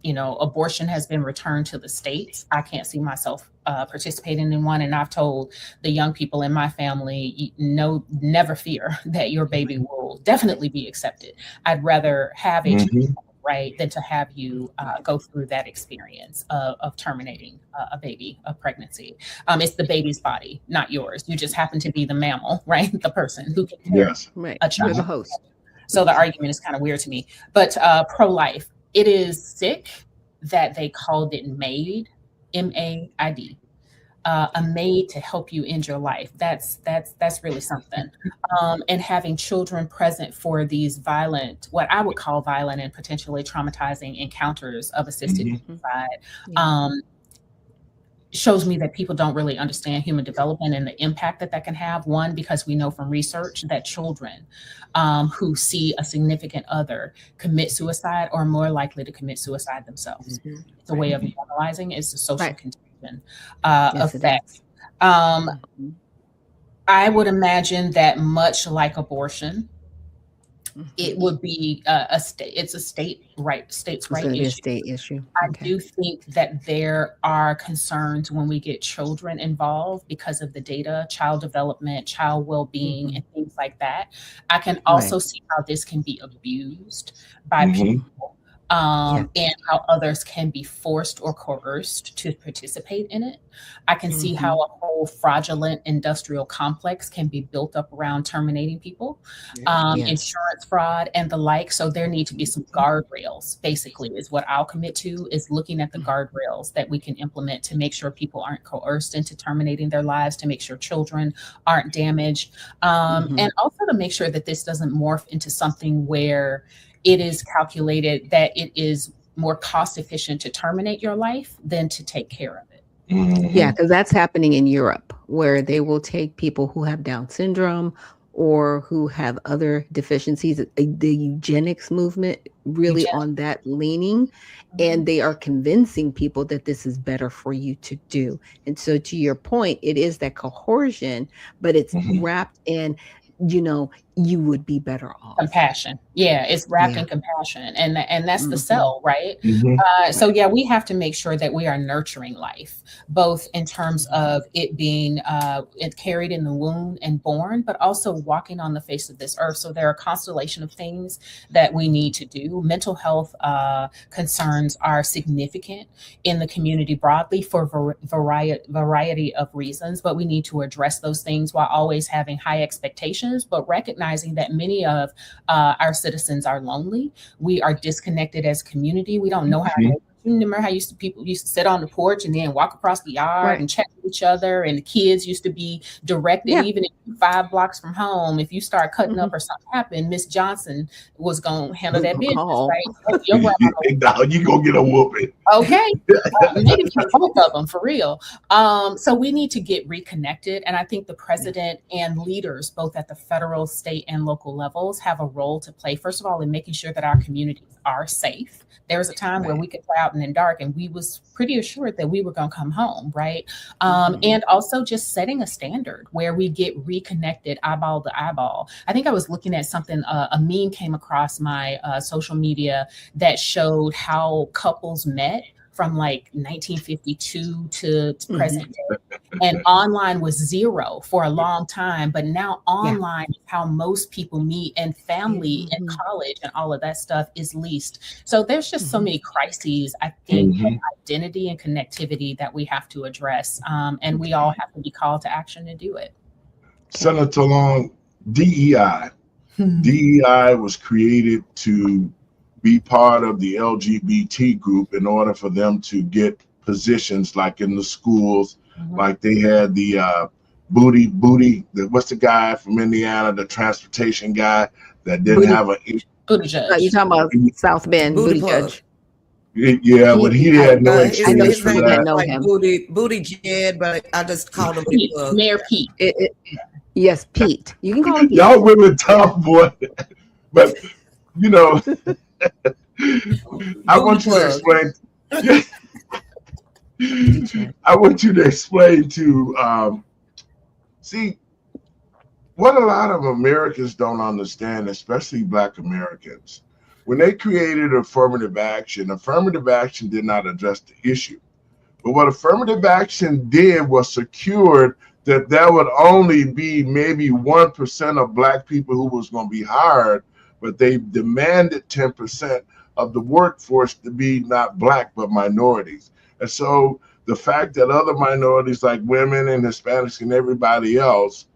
abortion has been returned to the states. I can't see myself participating in one. And I've told the young people in my family, never fear that your baby will definitely be accepted. I'd rather have a child right, than to have you go through that experience of terminating a baby, a pregnancy. It's the baby's body, not yours. You just happen to be the mammal, right? The person who can carry Yes. Right. a You're the child. host. So the argument is kind of weird to me. But pro-life, it is sick that they called it MAID, MAID. A maid to help you end your life. That's really something. And having children present for these violent, what I would call violent and potentially traumatizing encounters of assisted suicide, shows me that people don't really understand human development and the impact that can have. One, because we know from research that children who see a significant other commit suicide are more likely to commit suicide themselves. It's a way of normalizing. It's a social contagion effect. I would imagine that much like abortion, it would be a state. It's a states' right issue. A state issue. I do think that there are concerns when we get children involved because of the data, child development, child well-being, and things like that. I can also see how this can be abused by people. And how others can be forced or coerced to participate in it. I can see how a whole fraudulent industrial complex can be built up around terminating people, insurance fraud and the like. So there need to be some guardrails, basically, is what I'll commit to, is looking at the guardrails that we can implement to make sure people aren't coerced into terminating their lives, to make sure children aren't damaged, and also to make sure that this doesn't morph into something where it is calculated that it is more cost efficient to terminate your life than to take care of it. Yeah, because that's happening in Europe, where they will take people who have Down syndrome or who have other deficiencies. The eugenics movement really on that leaning, and they are convincing people that this is better for you to do. And so, to your point, it is that coercion, but it's wrapped in, you would be better off. Compassion. Yeah, it's wrapped in compassion. And that's the cell, right? So yeah, we have to make sure that we are nurturing life, both in terms of it being carried in the womb and born, but also walking on the face of this earth. So there are a constellation of things that we need to do. Mental health concerns are significant in the community broadly for variety of reasons, but we need to address those things while always having high expectations, but recognizing that many of our citizens are lonely. We are disconnected as a community. We don't know how to. You remember how people used to sit on the porch and then walk across the yard and chat with each other, and the kids used to be directed, even if 5 blocks from home. If you start cutting up or something happened, Miss Johnson was going to handle that business, right? Your grandma, you gonna get a whooping. Okay, maybe both of them for real. So we need to get reconnected, and I think the president and leaders, both at the federal, state, and local levels, have a role to play. First of all, in making sure that our communities are safe. There was a time where we could play out in the dark and we was pretty assured that we were going to come home, right? And also just setting a standard where we get reconnected eyeball to eyeball. I think I was looking at something, a meme came across my social media that showed how couples met from like 1952 to present day. And online was 0 for a long time, but now online is how most people meet, and family and college and all of that stuff is least. So there's just so many crises, I think, of identity and connectivity that we have to address. And we all have to be called to action to do it. Senator Long, DEI. DEI was created to be part of the LGBT group in order for them to get positions like in the schools, like they had the Booty, what's the guy from Indiana, the transportation guy that didn't have a Booty Judge. You're talking about South Bend Booty Judge. Yeah, but he had no experience for that. Know like him. Booty Jed, but I just called him Pete, Mayor Pete. Yes, Pete. You can call him Pete. Y'all women tough, boy. But I want you to explain. I want you to explain to see what a lot of Americans don't understand, especially Black Americans. When they created affirmative action did not address the issue. But what affirmative action did was secured that there would only be maybe 1% of Black people who was going to be hired but they demanded 10% of the workforce to be not Black, but minorities. And so the fact that other minorities like women and Hispanics and everybody else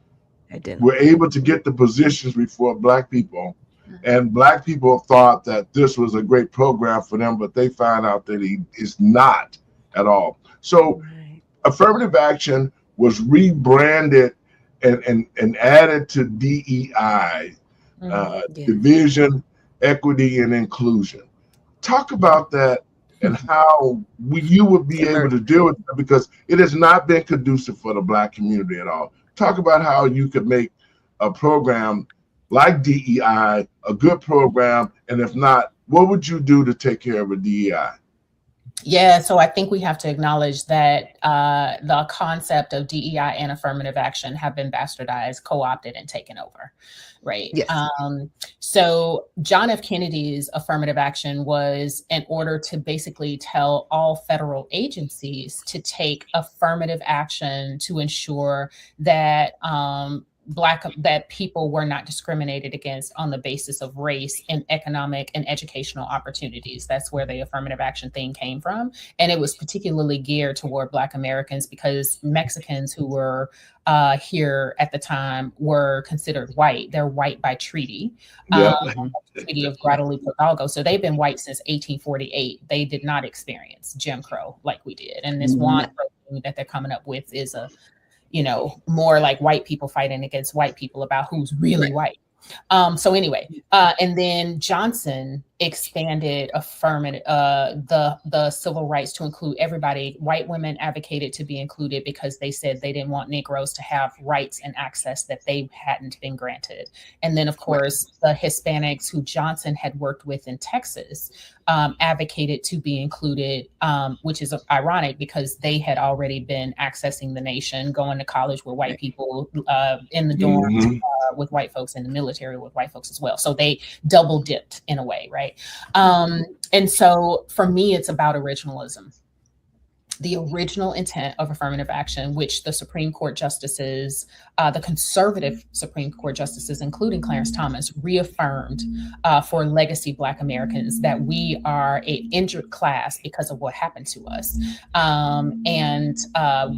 were able to get the positions before Black people, and Black people thought that this was a great program for them, but they found out that it is not at all. So affirmative action was rebranded and added to DEI, division, equity, and inclusion. Talk about that and how you would be able to deal with it, because it has not been conducive for the Black community at all. Talk about how you could make a program like DEI a good program, and if not, what would you do to take care of a DEI? Yeah, so I think we have to acknowledge that the concept of DEI and affirmative action have been bastardized, co-opted, and taken over, right? Yes. So John F. Kennedy's affirmative action was in order to basically tell all federal agencies to take affirmative action to ensure that that people were not discriminated against on the basis of race and economic and educational opportunities. That's where the affirmative action thing came from. And it was particularly geared toward Black Americans because Mexicans who were here at the time were considered white. They're white by treaty, Treaty of Guadalupe Hidalgo. So they've been white since 1848. They did not experience Jim Crow like we did. And this one that they're coming up with is more like white people fighting against white people about who's really white. So anyway, and then Johnson expanded the civil rights to include everybody. White women advocated to be included because they said they didn't want Negroes to have rights and access that they hadn't been granted. And then, of course, the Hispanics who Johnson had worked with in Texas advocated to be included, which is ironic because they had already been accessing the nation, going to college with white people, in the dorms with white folks, in the military with white folks as well. So they double dipped in a way, right? And so for me, it's about originalism. The original intent of affirmative action, which the Supreme Court justices, the conservative Supreme Court justices, including Clarence Thomas, reaffirmed for legacy Black Americans that we are an injured class because of what happened to us. And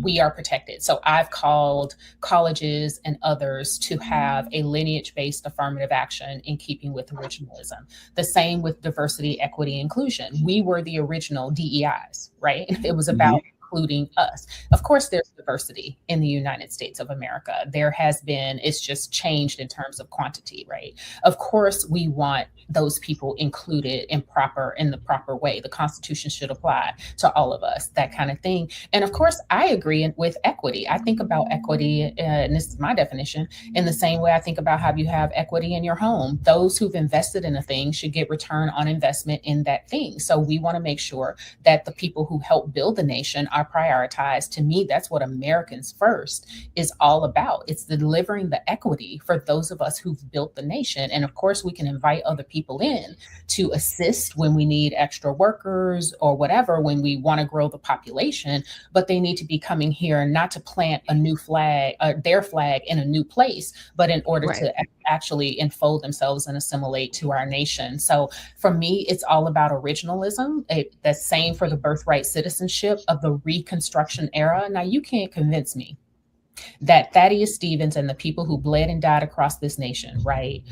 we are protected. So I've called colleges and others to have a lineage-based affirmative action in keeping with originalism. The same with diversity, equity, inclusion. We were the original DEIs, right? It was about including us. Of course, there's diversity in the United States of America. There has been, it's just changed in terms of quantity, right? Of course, we want those people included in the proper way. The Constitution should apply to all of us, that kind of thing. And of course, I agree with equity. I think about equity, and this is my definition, in the same way I think about how you have equity in your home. Those who've invested in a thing should get return on investment in that thing. So we want to make sure that the people who help build the nation are prioritized. To me, that's what Americans First is all about. It's delivering the equity for those of us who've built the nation. And of course, we can invite other people in to assist when we need extra workers or whatever, when we want to grow the population, but they need to be coming here not to plant a new flag, their flag in a new place, but in order to actually enfold themselves and assimilate to our nation. So for me, it's all about originalism. The same for the birthright citizenship of the Reconstruction era. Now, you can't convince me that Thaddeus Stevens and the people who bled and died across this nation, right,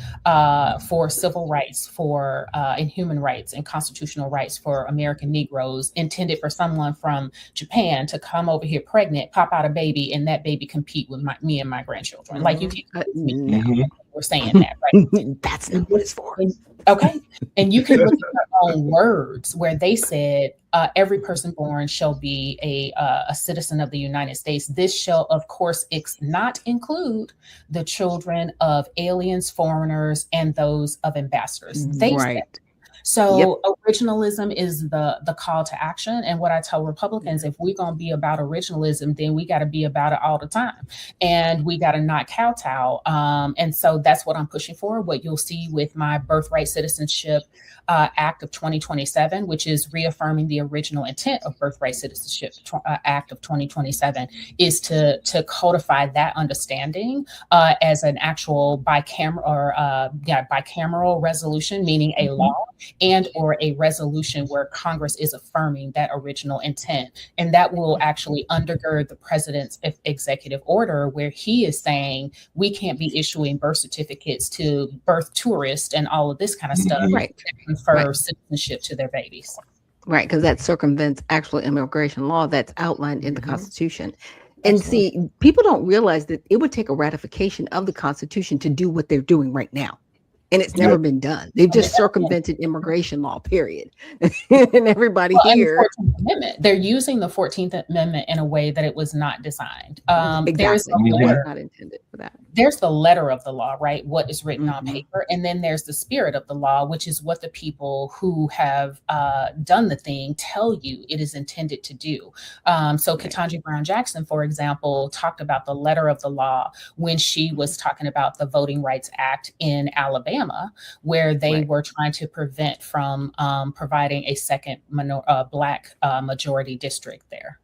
for civil rights, for and human rights and constitutional rights for American Negroes, intended for someone from Japan to come over here pregnant, pop out a baby, and that baby compete with me and my grandchildren. Like, you can't convince me now. We're saying that, right? That's not what it's for. Okay. And you can look at their own words where they said, every person born shall be a citizen of the United States. This shall, of course, not include the children of aliens, foreigners, and those of ambassadors. They said, So originalism is the call to action. And what I tell Republicans, if we're going to be about originalism, then we got to be about it all the time. And we got to not kowtow. And so that's what I'm pushing for. What you'll see with my Birthright Citizenship Act of 2027, which is reaffirming the original intent of Birthright Citizenship Act of 2027, is to codify that understanding as an actual bicameral resolution, meaning a law and or a resolution where Congress is affirming that original intent. And that will actually undergird the president's executive order, where he is saying we can't be issuing birth certificates to birth tourists and all of this kind of stuff Right. to confer citizenship to their babies. Right, because that circumvents actual immigration law that's outlined in the Constitution. And see, people don't realize that it would take a ratification of the Constitution to do what they're doing right now. And it's never been done. They've just circumvented immigration law, period. And everybody here. And the 14th Amendment, they're using the 14th Amendment in a way that it was not designed. There's not intended for that. There's the letter of the law, right? What is written on paper. And then there's the spirit of the law, which is what the people who have done the thing tell you it is intended to do. So Ketanji Brown Jackson, for example, talked about the letter of the law when she was talking about the Voting Rights Act in Alabama, where they were trying to prevent from providing a second Black majority district there.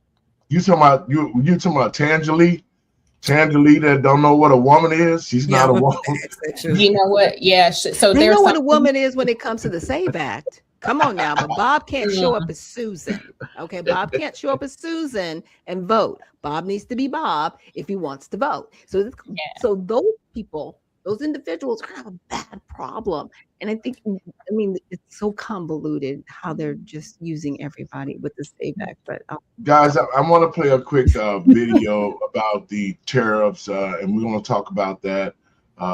You talking about Tangelee? Tangelee that don't know what a woman is? She's not a woman. You know what? Yeah. So they know what a woman is when it comes to the SAVE Act. Come on now, but Bob can't show up as Susan. Okay, Bob can't show up as Susan and vote. Bob needs to be Bob if he wants to vote. So those people, those individuals are gonna have a bad problem. And I think, it's so convoluted how they're just using everybody with the SAVE Act. But guys, I want to play a quick video about the tariffs, and we're going to talk about that.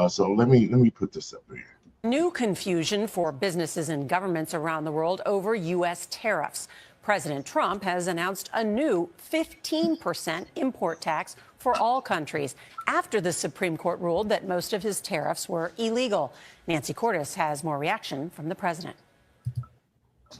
So let me put this up here. New confusion for businesses and governments around the world over U.S. tariffs. President Trump has announced a new 15% import tax for all countries after the Supreme Court ruled that most of his tariffs were illegal. Nancy Cordes has more reaction from the president.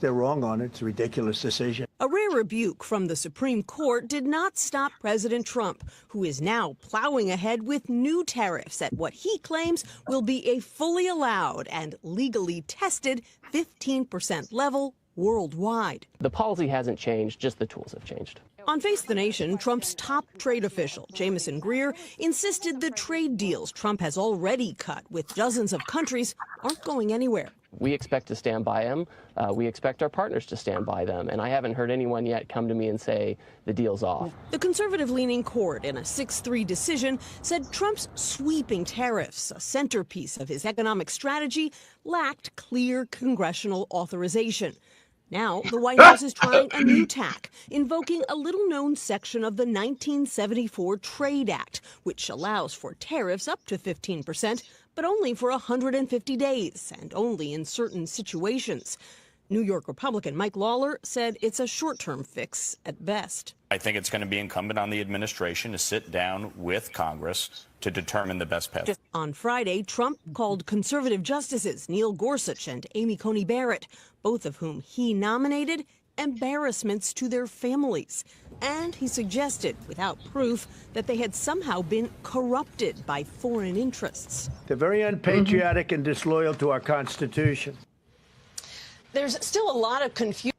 They're wrong on it. It's a ridiculous decision. A rare rebuke from the Supreme Court did not stop President Trump, who is now plowing ahead with new tariffs at what he claims will be a fully allowed and legally tested 15% level worldwide. The policy hasn't changed, just the tools have changed. On Face the Nation, Trump's top trade official, Jamieson Greer, insisted the trade deals Trump has already cut with dozens of countries aren't going anywhere. We expect to stand by them. We expect our partners to stand by them. And I haven't heard anyone yet come to me and say the deal's off. The conservative-leaning court, in a 6-3 decision, said Trump's sweeping tariffs, a centerpiece of his economic strategy, lacked clear congressional authorization. Now, the White House is trying a new tack, invoking a little-known section of the 1974 Trade Act, which allows for tariffs up to 15%, but only for 150 days and only in certain situations. New York Republican Mike Lawler said it's a short-term fix at best. I think it's going to be incumbent on the administration to sit down with Congress to determine the best path. On Friday, Trump called conservative justices Neil Gorsuch and Amy Coney Barrett, both of whom he nominated, embarrassments to their families. And he suggested, without proof, that they had somehow been corrupted by foreign interests. They're very unpatriotic and disloyal to our Constitution. There's still a lot of confusion.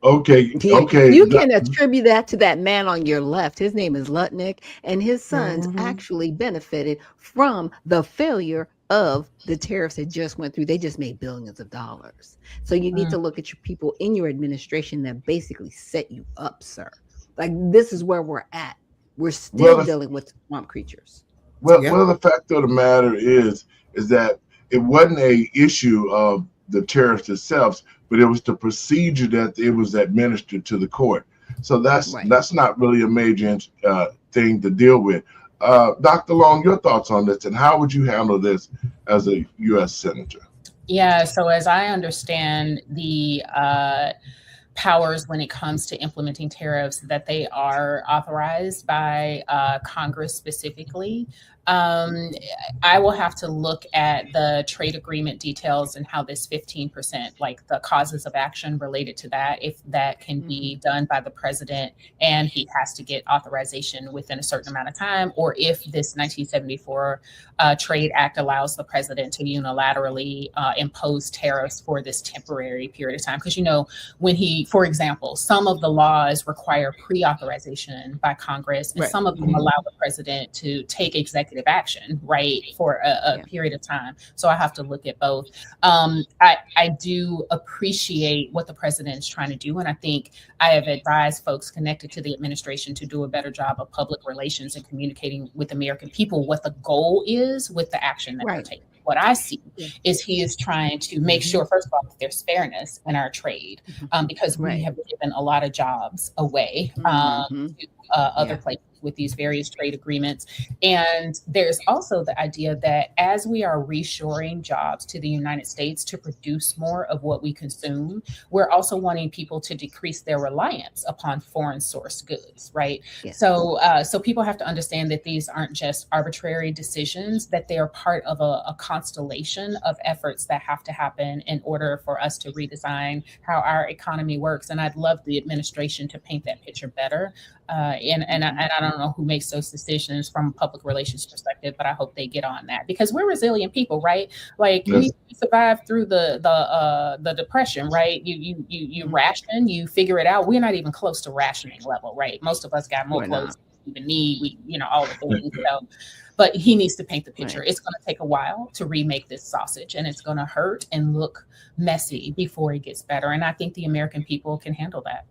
Okay. You can attribute that to that man on your left. His name is Lutnick, and his sons actually benefited from the failure of the tariffs that just went through. They just made billions of dollars. So you need to look at your people in your administration that basically set you up, sir. Like, this is where we're at. We're still dealing with swamp creatures. Well, the fact of the matter is that it wasn't an issue of the tariffs itself, but it was the procedure that it was administered to the court. So that's not really a major thing to deal with. Dr. Long, your thoughts on this, and how would you handle this as a U.S. Senator? Yeah, so as I understand the powers when it comes to implementing tariffs, that they are authorized by Congress specifically. I will have to look at the trade agreement details and how this 15%, like the causes of action related to that, if that can be done by the president and he has to get authorization within a certain amount of time, or if this 1974 Trade Act allows the president to unilaterally impose tariffs for this temporary period of time. Because, when he, for example, some of the laws require pre-authorization by Congress, and some of them allow the president to take executive action, right, for a period of time. So I have to look at both. I do appreciate what the president is trying to do, and I think I have advised folks connected to the administration to do a better job of public relations and communicating with American people what the goal is with the action that they're taking. What I see is he is trying to make sure, first of all, that there's fairness in our trade, because we have given a lot of jobs away to other places with these various trade agreements. And there's also the idea that as we are reshoring jobs to the United States to produce more of what we consume, we're also wanting people to decrease their reliance upon foreign source goods, right? So people have to understand that these aren't just arbitrary decisions, that they are part of a constellation of efforts that have to happen in order for us to redesign how our economy works. And I'd love the administration to paint that picture better. And I don't know who makes those decisions from a public relations perspective, but I hope they get on that, because we're resilient people, right? Like we survived through the depression, right? You ration, you figure it out. We're not even close to rationing level, right? Most of us got more clothes than we even need. All the things. So, but he needs to paint the picture. It's going to take a while to remake this sausage, and it's going to hurt and look messy before it gets better. And I think the American people can handle that.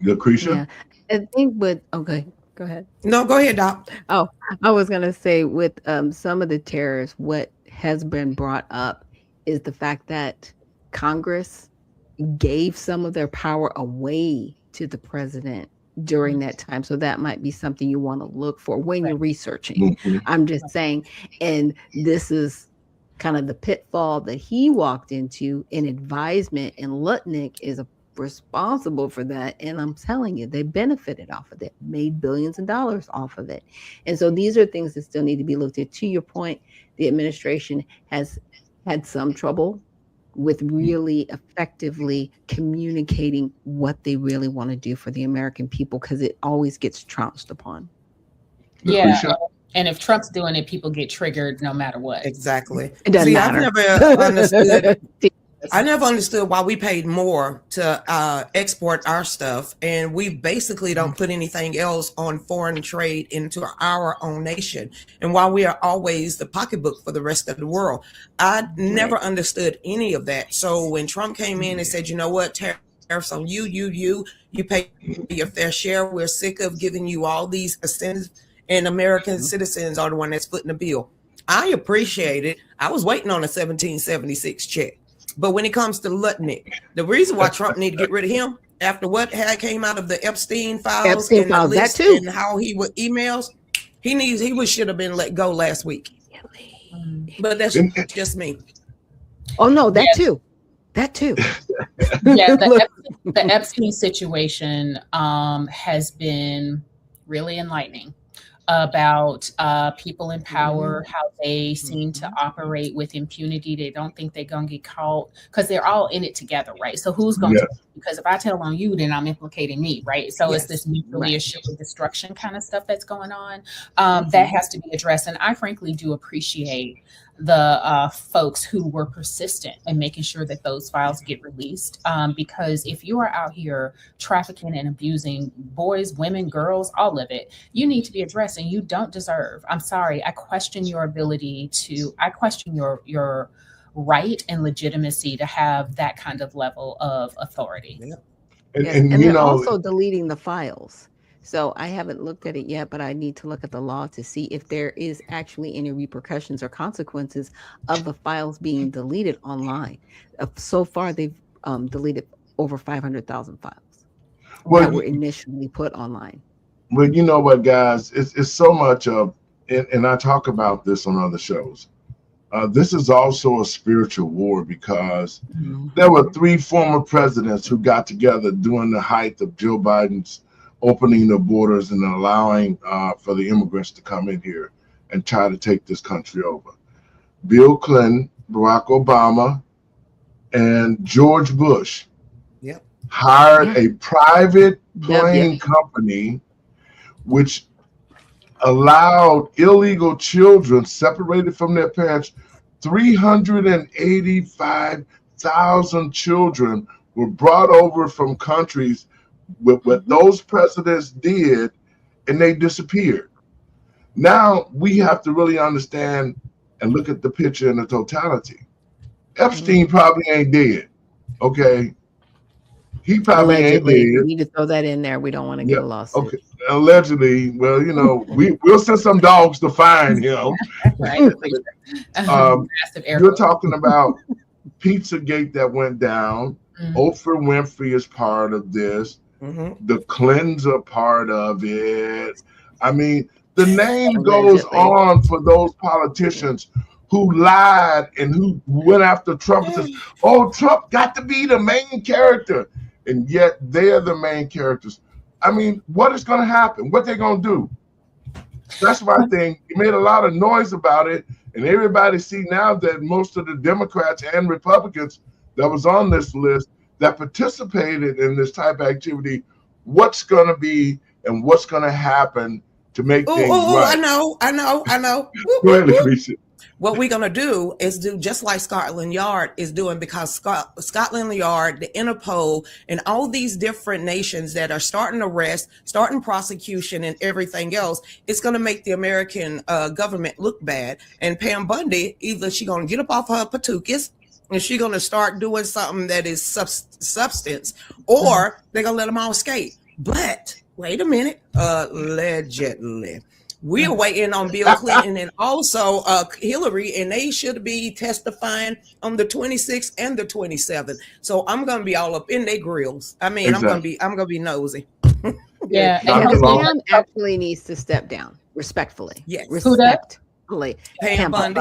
Lucretia? I think okay, go ahead. No, go ahead, Doc. Oh, I was going to say with some of the tariffs, what has been brought up is the fact that Congress gave some of their power away to the president during that time. So that might be something you want to look for when you're researching. I'm just saying, and this is kind of the pitfall that he walked into in advisement, and Lutnick is responsible for that. And I'm telling you, they benefited off of it, made billions of dollars off of it. And so these are things that still need to be looked at. To your point, the administration has had some trouble with really effectively communicating what they really want to do for the American people, because it always gets trounced upon. Yeah. And if Trump's doing it, people get triggered no matter what. Exactly. It doesn't matter. I never understood why we paid more to export our stuff, and we basically don't put anything else on foreign trade into our own nation, and why we are always the pocketbook for the rest of the world. I never understood any of that. So when Trump came in and said, you know what, tariffs on you pay your fair share. We're sick of giving you all these incentives, and American citizens are the one that's footing the bill. I appreciate it. I was waiting on a 1776 check. But when it comes to Lutnick, the reason why Trump need to get rid of him after what had came out of the Epstein files and the list that too, and how he would emails, he should have been let go last week. But that's just me. Oh no, that too. Yeah, the Epstein situation has been really enlightening about people in power, how they seem to operate with impunity. They don't think they're going to get caught because they're all in it together, right? So who's going to, because if I tell on you, then I'm implicating me, right? So it's this mutually assured destruction kind of stuff that's going on. That has to be addressed. And I frankly do appreciate the folks who were persistent in making sure that those files get released. Because if you are out here trafficking and abusing boys, women, girls, all of it, you need to be addressed, and you don't deserve. I'm sorry. I question your ability I question your right and legitimacy to have that kind of level of authority. And they're also deleting the files. So I haven't looked at it yet, but I need to look at the law to see if there is actually any repercussions or consequences of the files being deleted online. So far, they've deleted over 500,000 files that were initially put online. Well, you know what, guys? It's so much of, and I talk about this on other shows. This is also a spiritual war, because there were 3 former presidents who got together during the height of Joe Biden's opening the borders and allowing for the immigrants to come in here. and try to take this country over. Bill Clinton, Barack Obama, and George Bush hired a private plane company which allowed illegal children separated from their parents. 385,000 children were brought over from countries with what those presidents did, and they disappeared. Now we have to really understand and look at the picture in the totality. Epstein probably ain't dead, okay? He probably Allegedly, ain't dead. we need to throw that in there. We don't want to get a lawsuit. Okay, allegedly. Well, you know, we'll send some dogs to find him. Right. You're talking about Pizzagate that went down. Oprah Winfrey is part of this. The Clintons are part of it. I mean, the name goes on for those politicians who lied and who went after Trump and says, oh, Trump got to be the main character. And yet they're the main characters. I mean, what is going to happen? What they going to do? That's my thing. You made a lot of noise about it. And everybody see now that most of the Democrats and Republicans that was on this list that participated in this type of activity, what's going to be and what's going to happen to make things right. I know. Go ahead, Lucretia. What we're going to do is do just like Scotland Yard is doing, because Scotland Yard, the Interpol, and all these different nations that are starting arrest, starting prosecution and everything else, it's going to make the American government look bad. And Pam Bundy, either she's going to get up off her patookies and she's going to start doing something that is substance, or they're going to let them all escape. But wait a minute, allegedly. We're waiting on Bill Clinton and also Hillary, and they should be testifying on the 26th and the 27th. So I'm gonna be all up in their grills. I mean, exactly. I'm gonna be nosy. Yeah, and Pam actually needs to step down respectfully. Yes, respectfully. Pam Bundy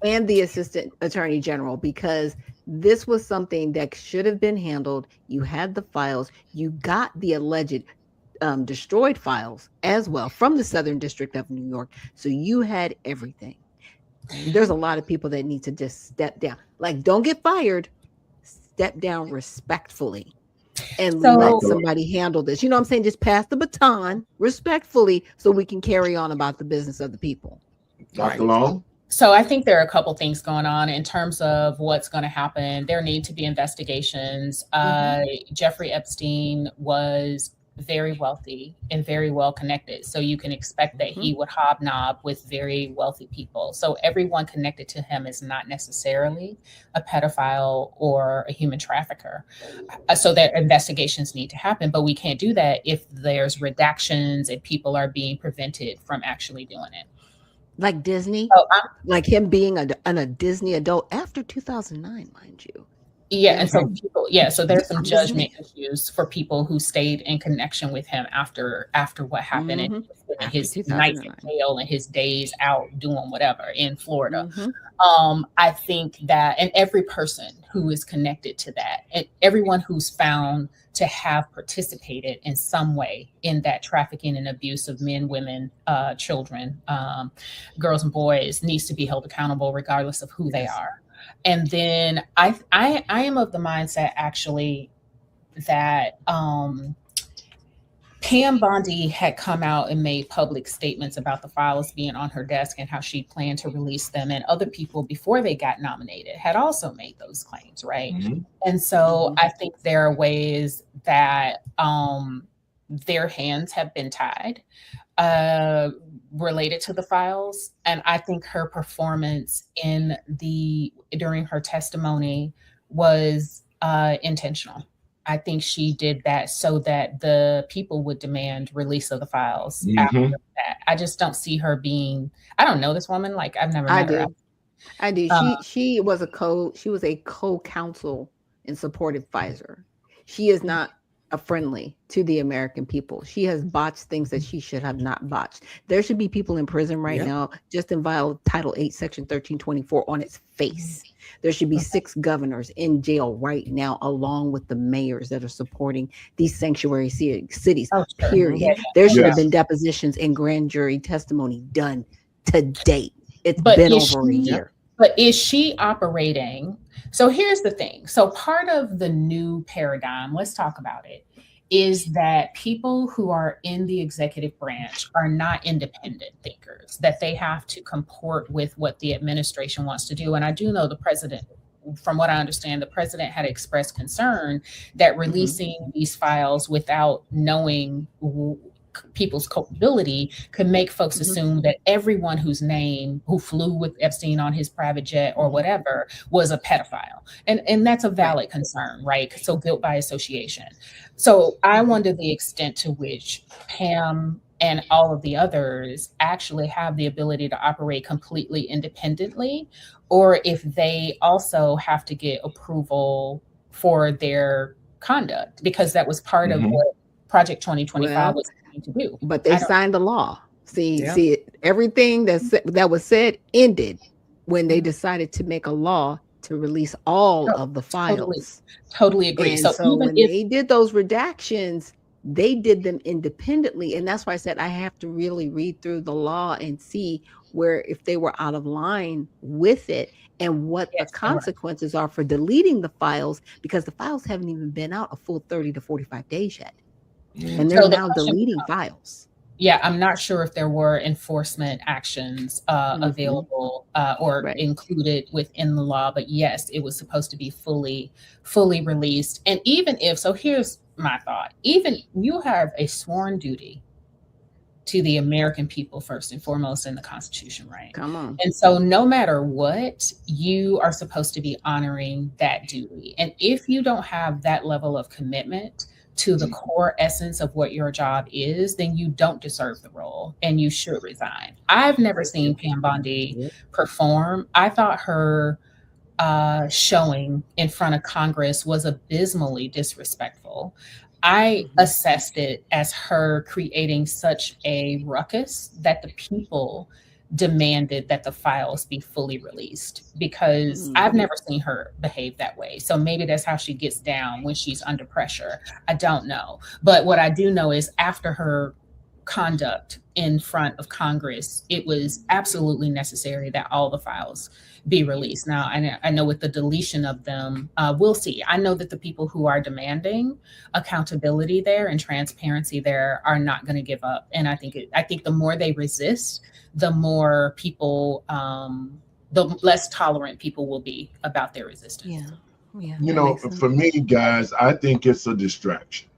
and the Assistant Attorney General, because this was something that should have been handled. You had the files. You got the alleged destroyed files as well from the Southern District of New York. So you had everything. There's a lot of people that need to just step down. Like, don't get fired. Step down respectfully and let somebody handle this. You know what I'm saying? Just pass the baton respectfully so we can carry on about the business of the people. Dr. Long? So I think there are a couple things going on in terms of what's going to happen. There need to be investigations. Jeffrey Epstein was very wealthy and very well connected. So you can expect that he would hobnob with very wealthy people. So everyone connected to him is not necessarily a pedophile or a human trafficker. So that investigations need to happen, but we can't do that if there's redactions and people are being prevented from actually doing it. Like Disney, like him being a Disney adult after 2009, mind you. Yeah, and so people, so there's some judgment issues for people who stayed in connection with him after what happened in his nights in jail and his days out doing whatever in Florida. I think that, and every person who is connected to that, and everyone who's found to have participated in some way in that trafficking and abuse of men, women, children, girls and boys, needs to be held accountable regardless of who they are. And then I am of the mindset actually that Pam Bondi had come out and made public statements about the files being on her desk and how she planned to release them. And other people before they got nominated had also made those claims, right? And so I think there are ways that their hands have been tied related to the files. And I think her performance during her testimony was intentional. I think she did that so that the people would demand release of the files after that. I just don't see her being, I don't know this woman. Like, I've never met her. I do. She was a co-counsel in support of Pfizer. She is not a friendly to the American people. She has botched things that she should have not botched. There should be people in prison right now just in violation of Title 8, Section 1324 on its face. There should be 6 governors in jail right now, along with the mayors that are supporting these sanctuary cities, period. There should have been depositions and grand jury testimony done to date. It's But been is over a she, year. but is she operating? So here's the thing. So part of the new paradigm, let's talk about it, is that people who are in the executive branch are not independent thinkers, that they have to comport with what the administration wants to do. And I do know the president, from what I understand, the president had expressed concern that releasing these files without knowing people's culpability could make folks assume that everyone who flew with Epstein on his private jet or whatever was a pedophile. And that's a valid concern, right? So guilt by association. So I wonder the extent to which Pam and all of the others actually have the ability to operate completely independently, or if they also have to get approval for their conduct, because that was part of what Project 2025 was to do. But they signed the law. See, everything that was said ended when they decided to make a law to release all of the files. Totally agree. And so when they did those redactions, they did them independently. And that's why I said I have to really read through the law and see where if they were out of line with it and what the consequences are for deleting the files, because the files haven't even been out a full 30 to 45 days yet. And they're now deleting files. Yeah, I'm not sure if there were enforcement actions available or included within the law, but yes, it was supposed to be fully released. And even if, so here's my thought, even you have a sworn duty to the American people first and foremost in the Constitution, right? Come on. And so no matter what, you are supposed to be honoring that duty. And if you don't have that level of commitment to the core essence of what your job is, then you don't deserve the role and you should resign. I've never seen Pam Bondi perform. I thought her showing in front of Congress was abysmally disrespectful. I assessed it as her creating such a ruckus that the people demanded that the files be fully released, because I've never seen her behave that way. So maybe that's how she gets down when she's under pressure. I don't know. But what I do know is after her conduct in front of Congress, it was absolutely necessary that all the files be released. Now, I know with the deletion of them, we'll see. I know that the people who are demanding accountability there and transparency there are not going to give up. And I think the more they resist, the more people, the less tolerant people will be about their resistance. Yeah. You know, for me, guys, I think it's a distraction.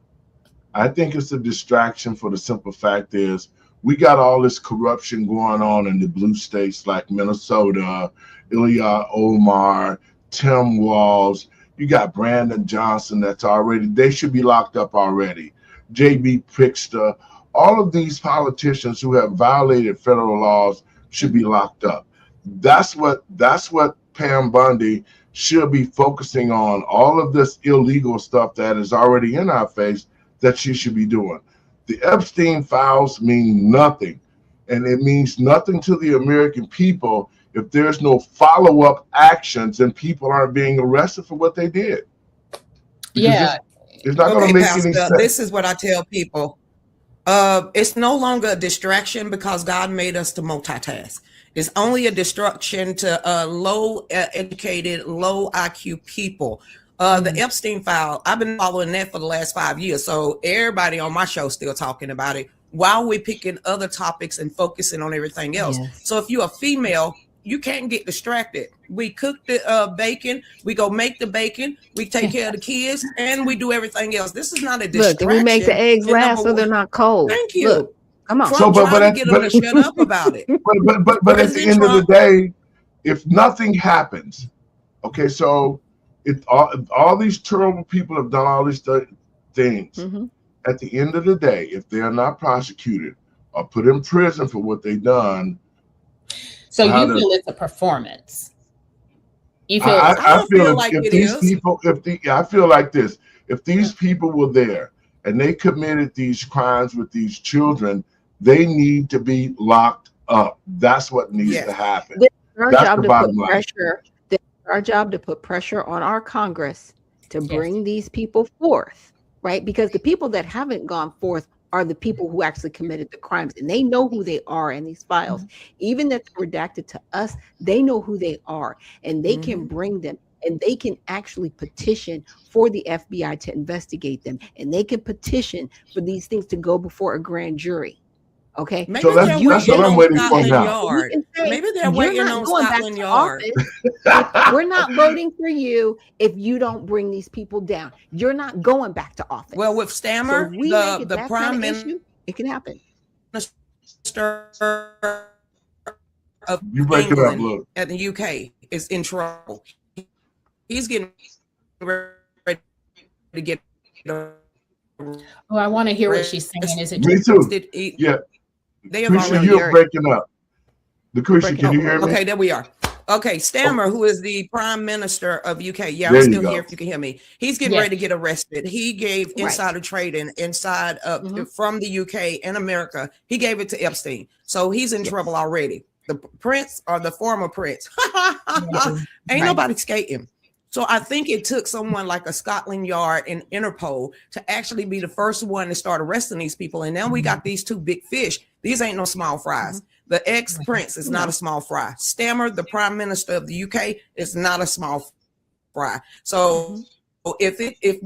I think it's a distraction for the simple fact is we got all this corruption going on in the blue states like Minnesota, Ilya Omar, Tim Walz. You got Brandon Johnson they should be locked up already. J.B. Pritzker. All of these politicians who have violated federal laws should be locked up. That's what Pam Bondi should be focusing on. All of this illegal stuff that is already in our face that she should be doing. The Epstein files mean nothing, and it means nothing to the American people if there's no follow-up actions and people aren't being arrested for what they did. Because it's not going to make any sense. This is what I tell people. It's no longer a distraction because God made us to multitask. It's only a distraction to low educated, low IQ people. The Epstein file, I've been following that for the last 5 years. So everybody on my show still talking about it while we're picking other topics and focusing on everything else. So if you're a female, you can't get distracted. We cook the bacon, we go make the bacon, we take care of the kids, and we do everything else. This is not a distraction. Look, we make the eggs last so they're not cold. Thank you. Look, come on. Trump trying to get them to shut up about it. But at the end of the day, if nothing happens, okay, so all these terrible people have done all these things. At the end of the day, if they are not prosecuted or put in prison for what they've done. So you feel it's a performance? You feel? I feel like if these people, I feel like this: if these people were there and they committed these crimes with these children, they need to be locked up. That's what needs to happen. That's the bottom line. It's our job to put pressure on our Congress to bring these people forth, right? Because the people that haven't gone forth are the people who actually committed the crimes, and they know who they are in these files. Even if they're redacted to us, they know who they are, and they can bring them, and they can actually petition for the FBI to investigate them, and they can petition for these things to go before a grand jury. Okay, Maybe So that's they're what waiting I'm on waiting for Scotland now. Yard. we can say, Maybe they're you're waiting not on going back Scotland to Yard. office. We're not voting for you if you don't bring these people down. You're not going back to office. Well, with So Stammer, if we make it the that prime kind of issue, it can happen. minister of You breaking up, England look. at the UK is in trouble. He's getting ready to get. Oh, I want to hear what she's saying. Is it Me too. Yeah, They have Lucretia, already. you're breaking up. Lucretia, can you hear me? Okay, there we are. Okay, Stammer, who is the Prime Minister of UK. Yeah, There I'm you still go. here if you can hear me. He's getting ready to get arrested. He gave insider trading inside of from the UK and America. He gave it to Epstein. So he's in trouble already. The prince or the former prince. Ain't nobody skating. So I think it took someone like a Scotland Yard and Interpol to actually be the first one to start arresting these people. And now we got these two big fish. These ain't no small fries. The ex-prince is not a small fry. Stammer, the prime minister of the UK, is not a small fry. So if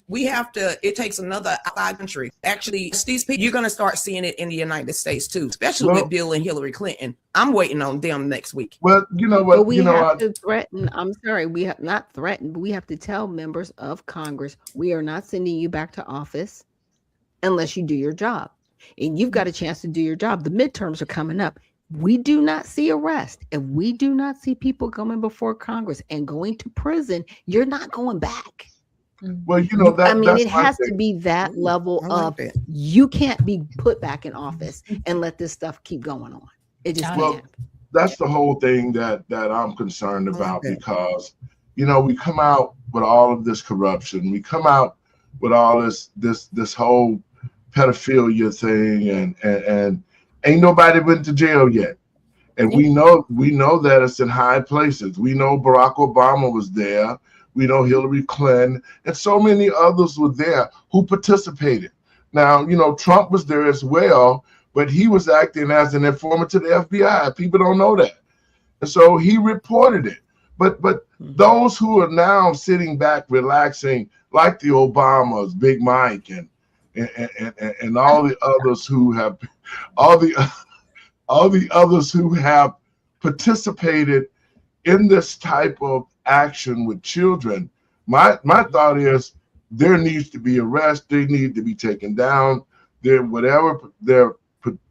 we have to, it takes another outside country. Actually, these people, you're going to start seeing it in the United States too, especially with Bill and Hillary Clinton. I'm waiting on them next week. Well, you know what? But we have to threaten. I'm sorry, we have not threatened, but we have to tell members of Congress, we are not sending you back to office unless you do your job. And you've got a chance to do your job. The midterms are coming up. We do not see arrest. If we do not see people coming before Congress and going to prison, you're not going back. Well, you know, I mean, it has to be that level of you can't be put back in office and let this stuff keep going on. It just can't happen. That's the whole thing that I'm concerned about, because, you know, we come out with all of this corruption. We come out with all this whole pedophilia thing, and ain't nobody went to jail yet. And we know that it's in high places. We know Barack Obama was there. We know Hillary Clinton and so many others were there who participated. Now, you know, Trump was there as well, but he was acting as an informant to the FBI. People don't know that. And so he reported it. But those who are now sitting back, relaxing, like the Obamas, Big Mike, and all the others who have all the others who have participated in this type of action with children, my thought is there needs to be arrest. They need to be taken down. Whatever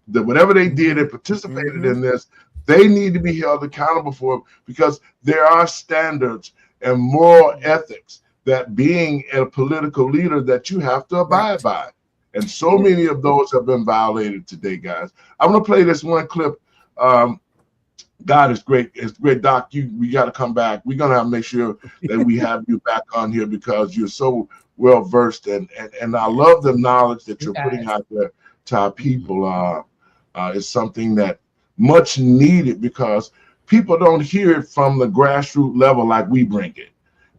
they did and participated in this, they need to be held accountable for it, because there are standards and moral ethics that being a political leader that you have to abide by. And so many of those have been violated today, guys. I'm going to play this one clip. God is great. It's great, Doc. We got to come back. We're going to make sure that we have you back on here, because you're so well versed, and I love the knowledge that you're putting out there to our people. It's something that much needed, because people don't hear it from the grassroots level like we bring it.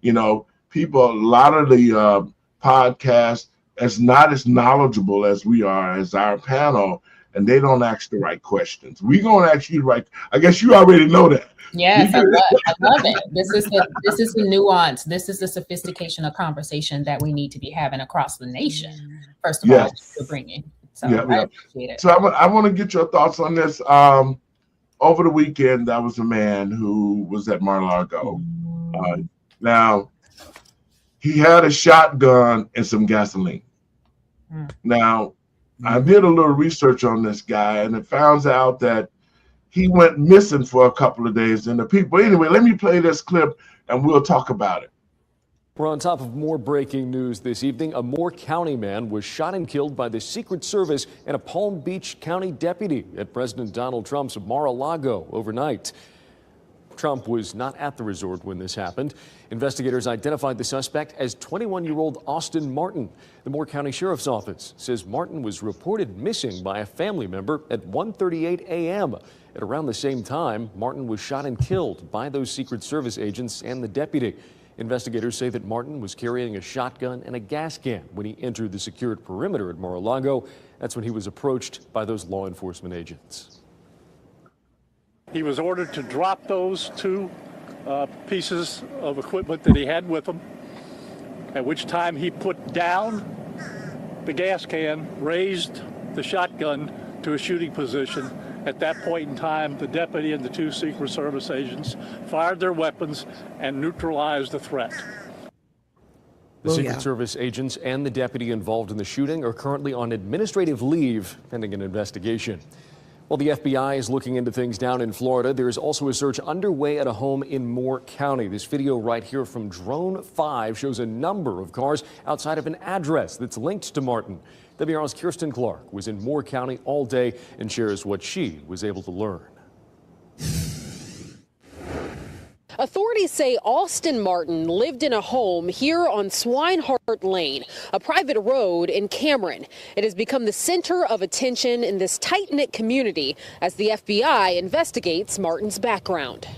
You know, people, a lot of the podcasts is not as knowledgeable as we are, as our panel, and they don't ask the right questions. We're going to ask you the right. I guess you already know that. Yes, I love it. This is the nuance. This is the sophistication of conversation that we need to be having across the nation. First of all, you're bringing. So I appreciate it. So I want to get your thoughts on this. Over the weekend, there was a man who was at Mar-a-Lago. Now, he had a shotgun and some gasoline. Now, I did a little research on this guy, and it found out that he went missing for a couple of days. And the people, anyway, let me play this clip and we'll talk about it. We're on top of more breaking news this evening. A Moore County man was shot and killed by the Secret Service and a Palm Beach County deputy at President Donald Trump's Mar-a-Lago overnight. Trump was not at the resort when this happened. Investigators identified the suspect as 21-year-old Austin Martin. The Moore County Sheriff's Office says Martin was reported missing by a family member at 1:38 a.m. At around the same time, Martin was shot and killed by those Secret Service agents and the deputy. Investigators say that Martin was carrying a shotgun and a gas can when he entered the secured perimeter at Mar-a-Lago. That's when he was approached by those law enforcement agents. He was ordered to drop those two pieces of equipment that he had with him, at which time he put down the gas can, raised the shotgun to a shooting position. At that point in time, the deputy and the two Secret Service agents fired their weapons and neutralized the threat. The Secret Service agents and the deputy involved in the shooting are currently on administrative leave pending an investigation. While the FBI is looking into things down in Florida, there is also a search underway at a home in Moore County. This video right here from Drone 5 shows a number of cars outside of an address that's linked to Martin. WR's Kirsten Clark was in Moore County all day and shares what she was able to learn. Authorities say Austin Martin lived in a home here on Swinehart Lane, a private road in Cameron. It has become the center of attention in this tight-knit community as the FBI investigates Martin's background.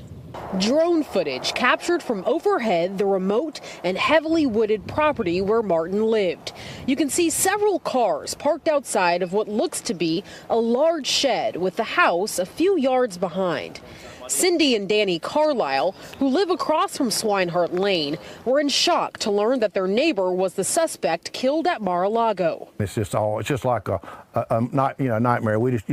Drone footage captured from overhead the remote and heavily wooded property where Martin lived. You can see several cars parked outside of what looks to be a large shed with the house a few yards behind. Cindy and Danny Carlisle, who live across from Swinehart Lane, were in shock to learn that their neighbor was the suspect killed at Mar-a-Lago. It's just like a nightmare. We just,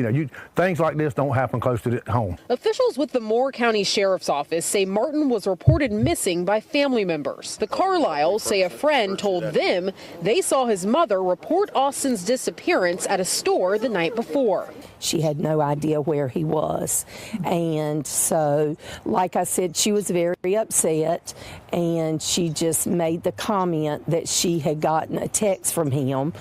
things like this don't happen close to home. Officials with the Moore County Sheriff's Office say Martin was reported missing by family members. The Carlisles say a friend told them they saw his mother report Austin's disappearance at a store the night before. She had no idea where he was. And so, like I said, she was very upset, and she just made the comment that she had gotten a text from him,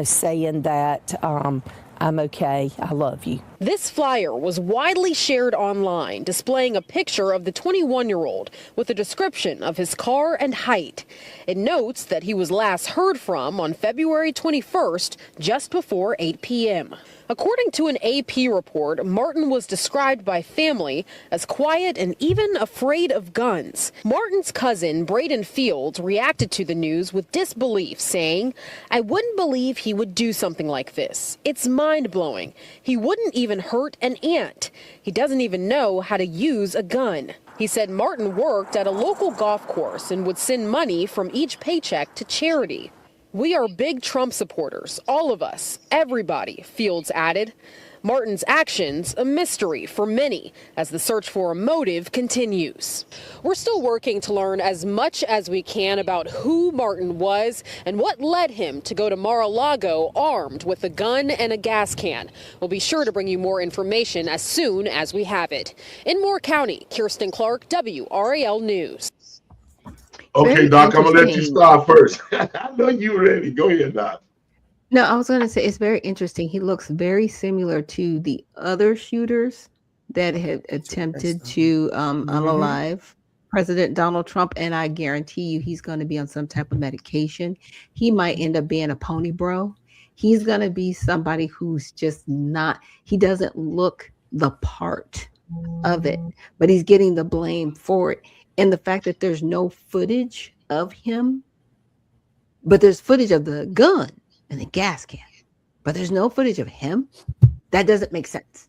saying that I'm okay, I love you. This flyer was widely shared online, displaying a picture of the 21-year-old with a description of his car and height. It notes that he was last heard from on February 21st, just before 8 p.m. According to an AP report, Martin was described by family as quiet and even afraid of guns. Martin's cousin, Braden Fields, reacted to the news with disbelief, saying, "I wouldn't believe he would do something like this. It's mind-blowing. He wouldn't even hurt an ant. He doesn't even know how to use a gun." He said Martin worked at a local golf course and would send money from each paycheck to charity. "We are big Trump supporters, all of us, everybody," Fields added. Martin's actions a mystery for many as the search for a motive continues. We're still working to learn as much as we can about who Martin was and what led him to go to Mar-a-Lago armed with a gun and a gas can. We'll be sure to bring you more information as soon as we have it. In Moore County, Kirsten Clark, WRAL News. Okay, Doc, I'm going to let you start first. I know you're ready. Go ahead, Doc. No, I was going to say it's very interesting. He looks very similar to the other shooters that had attempted to unalive President Donald Trump. And I guarantee you he's going to be on some type of medication. He might end up being a pony bro. He's going to be somebody who's just not, he doesn't look the part of it, but he's getting the blame for it. And the fact that there's no footage of him, but there's footage of the gun and the gas can, but there's no footage of him. That doesn't make sense.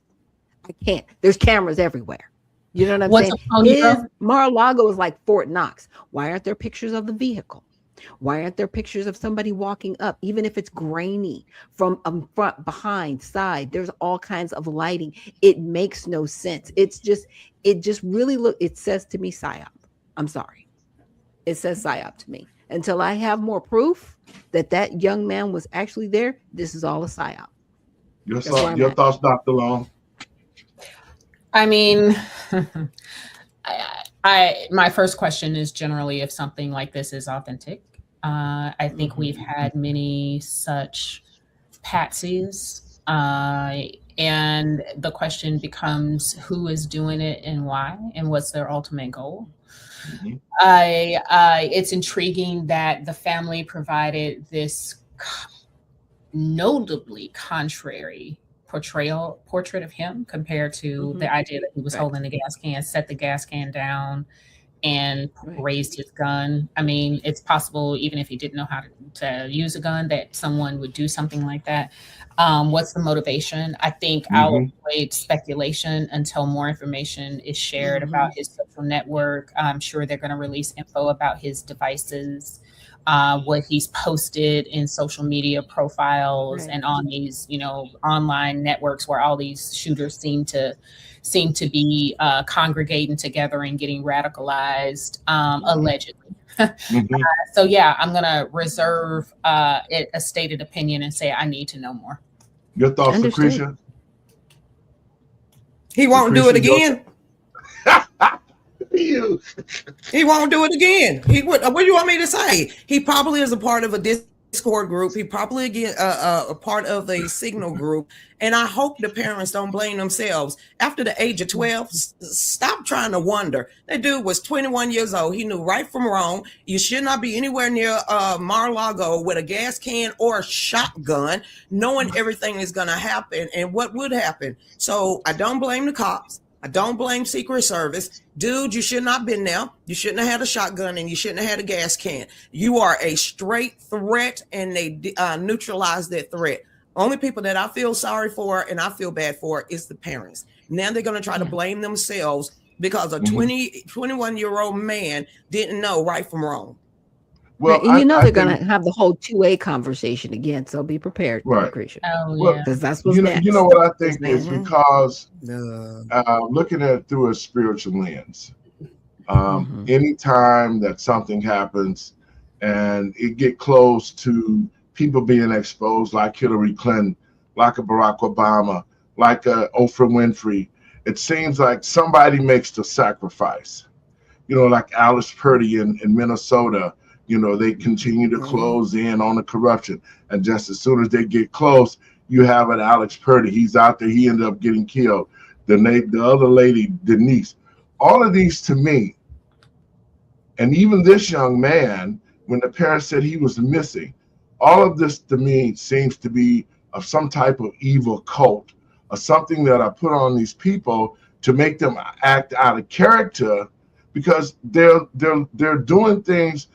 I can't. There's cameras everywhere. You know what I'm saying? Mar-a-Lago is like Fort Knox. Why aren't there pictures of the vehicle? Why aren't there pictures of somebody walking up, even if it's grainy from front, behind, side? There's all kinds of lighting. It makes no sense. It just really it says to me psyop. I'm sorry. It says psyop to me. Until I have more proof that young man was actually there, this is all a psyop. Your thoughts, Dr. Long? I mean, my first question is generally if something like this is authentic. I think we've had many such patsies, and the question becomes who is doing it and why, and what's their ultimate goal. Mm-hmm. It's intriguing that the family provided this notably contrary portrait of him compared to the idea that he was holding the gas can, set the gas can down, and raised his gun. I mean, it's possible, even if he didn't know how to use a gun, that someone would do something like that. What's the motivation? I think I'll avoid speculation until more information is shared about his social network. I'm sure they're going to release info about his devices, what he's posted in social media profiles and on these, online networks where all these shooters seem to be congregating together and getting radicalized, allegedly. So yeah, I'm gonna reserve a stated opinion and say I need to know more. Your thoughts, Lucretia? He won't do it again. He won't do it again. What do you want me to say? He probably is a part of a Discord group. He probably a part of a Signal group. And I hope the parents don't blame themselves. After the age of 12, stop trying to wonder. That dude was 21 years old. He knew right from wrong. You should not be anywhere near Mar-a-Lago with a gas can or a shotgun, knowing everything is going to happen and what would happen. So I don't blame the cops. I don't blame Secret Service. Dude, you should not have been there. You shouldn't have had a shotgun and you shouldn't have had a gas can. You are a straight threat, and they neutralized that threat. Only people that I feel sorry for and I feel bad for is the parents. Now they're going to try to blame themselves because a 21-year-old man didn't know right from wrong. Well, and they're going to have the whole 2A conversation again, so be prepared, Lucretia. Because that's what's next. You know what I think is because looking at it through a spiritual lens, anytime that something happens and it get close to people being exposed, like Hillary Clinton, like a Barack Obama, like a Oprah Winfrey, it seems like somebody makes the sacrifice. Like Alice Purdy in Minnesota. They continue to close in on the corruption. And just as soon as they get close, you have an Alex Purdy. He's out there. He ended up getting killed. The other lady, Denise. All of these to me, and even this young man, when the parents said he was missing, all of this to me seems to be of some type of evil cult or something that I put on these people to make them act out of character, because they're doing things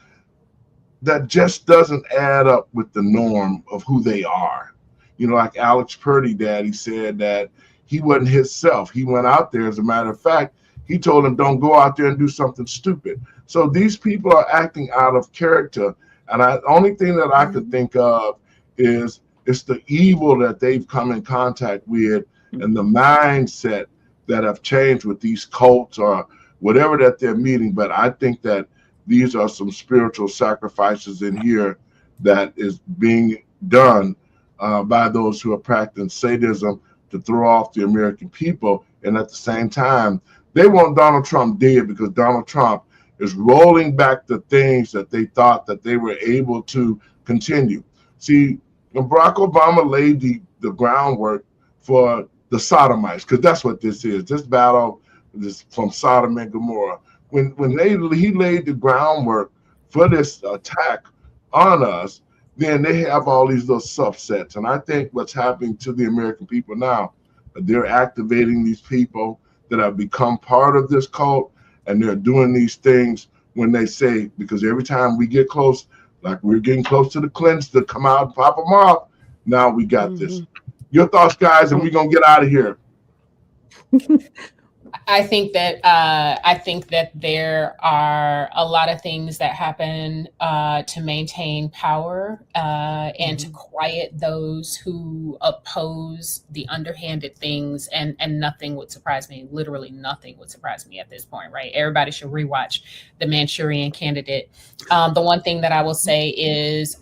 that just doesn't add up with the norm of who they are. Like Alex Purdy, Daddy said that he wasn't himself. He went out there. As a matter of fact, he told him, don't go out there and do something stupid. So these people are acting out of character. And the only thing that I could think of is it's the evil that they've come in contact with and the mindset that have changed with these cults or whatever that they're meeting. But I think that these are some spiritual sacrifices in here that is being done by those who are practicing sadism to throw off the American people. And at the same time, they want Donald Trump dead because Donald Trump is rolling back the things that they thought that they were able to continue. See, when Barack Obama laid the groundwork for the sodomites, because that's what this is. This battle is from Sodom and Gomorrah. When he laid the groundwork for this attack on us, then they have all these little subsets. And I think what's happening to the American people now, they're activating these people that have become part of this cult, and they're doing these things when they say, because every time we get close, like we're getting close to the Clintons to come out and pop them off, now we got this. Your thoughts, guys, and we're going to get out of here. I think that there are a lot of things that happen to maintain power and to quiet those who oppose the underhanded things, and nothing would surprise me. Literally nothing would surprise me at this point, right? Everybody should rewatch The Manchurian Candidate. The one thing that I will say is,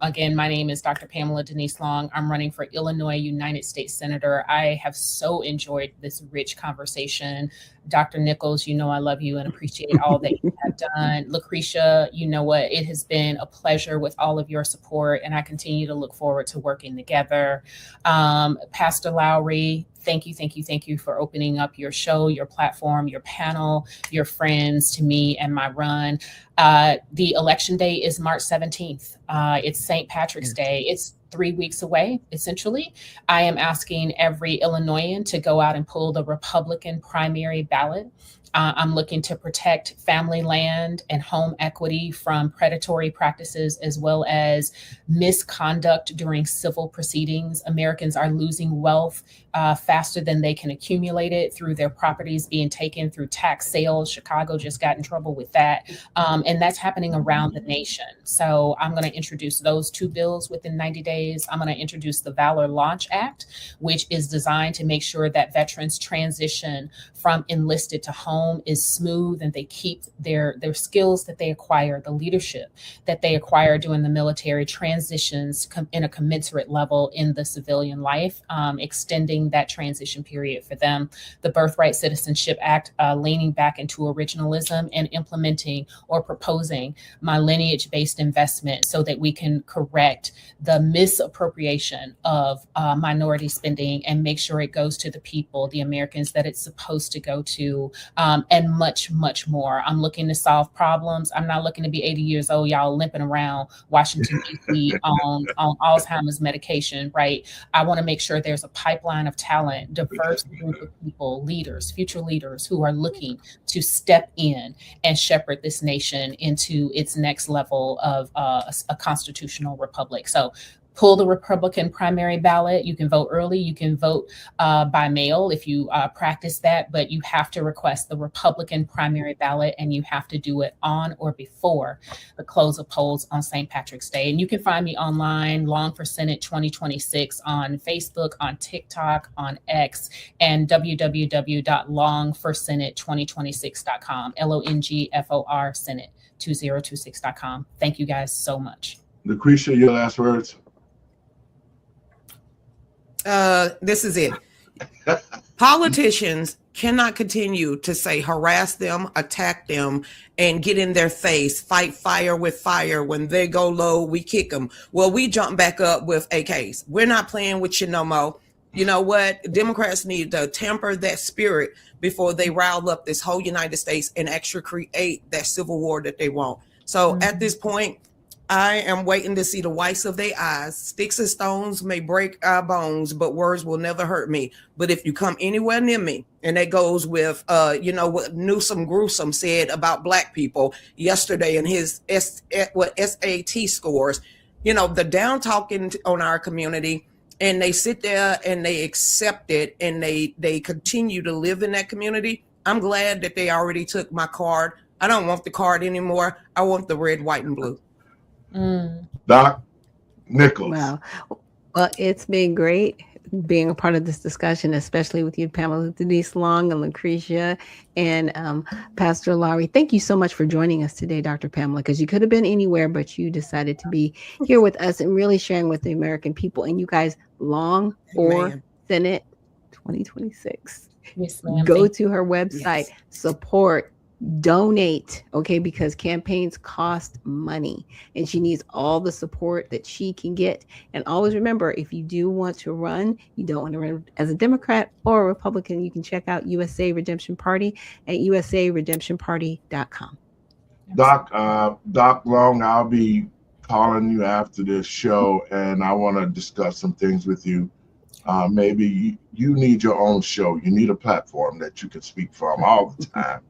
again, my name is Dr. Pamela Denise Long. I'm running for Illinois United States Senator. I have so enjoyed this rich conversation. Dr. Nichols, I love you and appreciate all that you have done. Lucretia, you know what? It has been a pleasure with all of your support, and I continue to look forward to working together. Pastor Lowry, thank you for opening up your show, your platform, your panel, your friends to me and my run. The election day is March 17th. It's St. Patrick's Day. It's 3 weeks away, essentially. I am asking every Illinoisan to go out and pull the Republican primary ballot. I'm looking to protect family land and home equity from predatory practices as well as misconduct during civil proceedings. Americans are losing wealth faster than they can accumulate it through their properties being taken through tax sales. Chicago just got in trouble with that. And that's happening around the nation. So I'm going to introduce those two bills within 90 days. I'm going to introduce the Valor Launch Act, which is designed to make sure that veterans transition from enlisted to home is smooth and they keep their skills that they acquire, the leadership that they acquire during the military transitions in a commensurate level in the civilian life, extending that transition period for them. The Birthright Citizenship Act, leaning back into originalism and implementing or proposing my lineage-based investment so that we can correct the misappropriation of minority spending and make sure it goes to the people, the Americans that it's supposed to go to, and much, much more. I'm looking to solve problems. I'm not looking to be 80 years old, y'all limping around Washington, D.C. on Alzheimer's medication, right? I want to make sure there's a pipeline of talent, diverse group of people, leaders, future leaders who are looking to step in and shepherd this nation into its next level of a constitutional republic. So pull the Republican primary ballot. You can vote early. You can vote by mail if you practice that, but you have to request the Republican primary ballot and you have to do it on or before the close of polls on St. Patrick's Day. And you can find me online, Long for Senate 2026 on Facebook, on TikTok, on X, and www.longforsenate2026.com, LONGFOR Senate 2026.com. Thank you guys so much. Lucretia, your last words. This is it. Politicians cannot continue to say harass them, attack them, and get in their face, fight fire with fire. When they go low, we kick them. Well, we jump back up with AKs. We're not playing with you no more. You know what? Democrats need to temper that spirit before they rile up this whole United States and actually create that civil war that they want. So at this point, I am waiting to see the whites of their eyes. Sticks and stones may break our bones, but words will never hurt me. But if you come anywhere near me, and that goes with, what Newsom Gruesome said about Black people yesterday in his SAT scores, the down talking on our community, and they sit there and they accept it and they continue to live in that community. I'm glad that they already took my card. I don't want the card anymore. I want the red, white, and blue. Doc Nichols. Wow. Well, it's been great being a part of this discussion, especially with you, Pamela, Denise Long, and Lucretia, and Pastor Lowry. Thank you so much for joining us today, Dr. Pamela, because you could have been anywhere, but you decided to be here with us and really sharing with the American people. And you guys, Long for Senate 2026. Yes, ma'am. Go to her website, support, donate, okay, because campaigns cost money and she needs all the support that she can get. And always remember, if you do want to run, you don't want to run as a Democrat or a Republican, you can check out USA Redemption Party at usaredemptionparty.com. Doc Long, I'll be calling you after this show and I want to discuss some things with you. Maybe you need your own show. You need a platform that you can speak from all the time.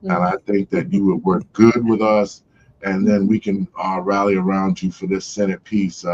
And I think that you would work good with us, and then we can rally around you for this Senate piece.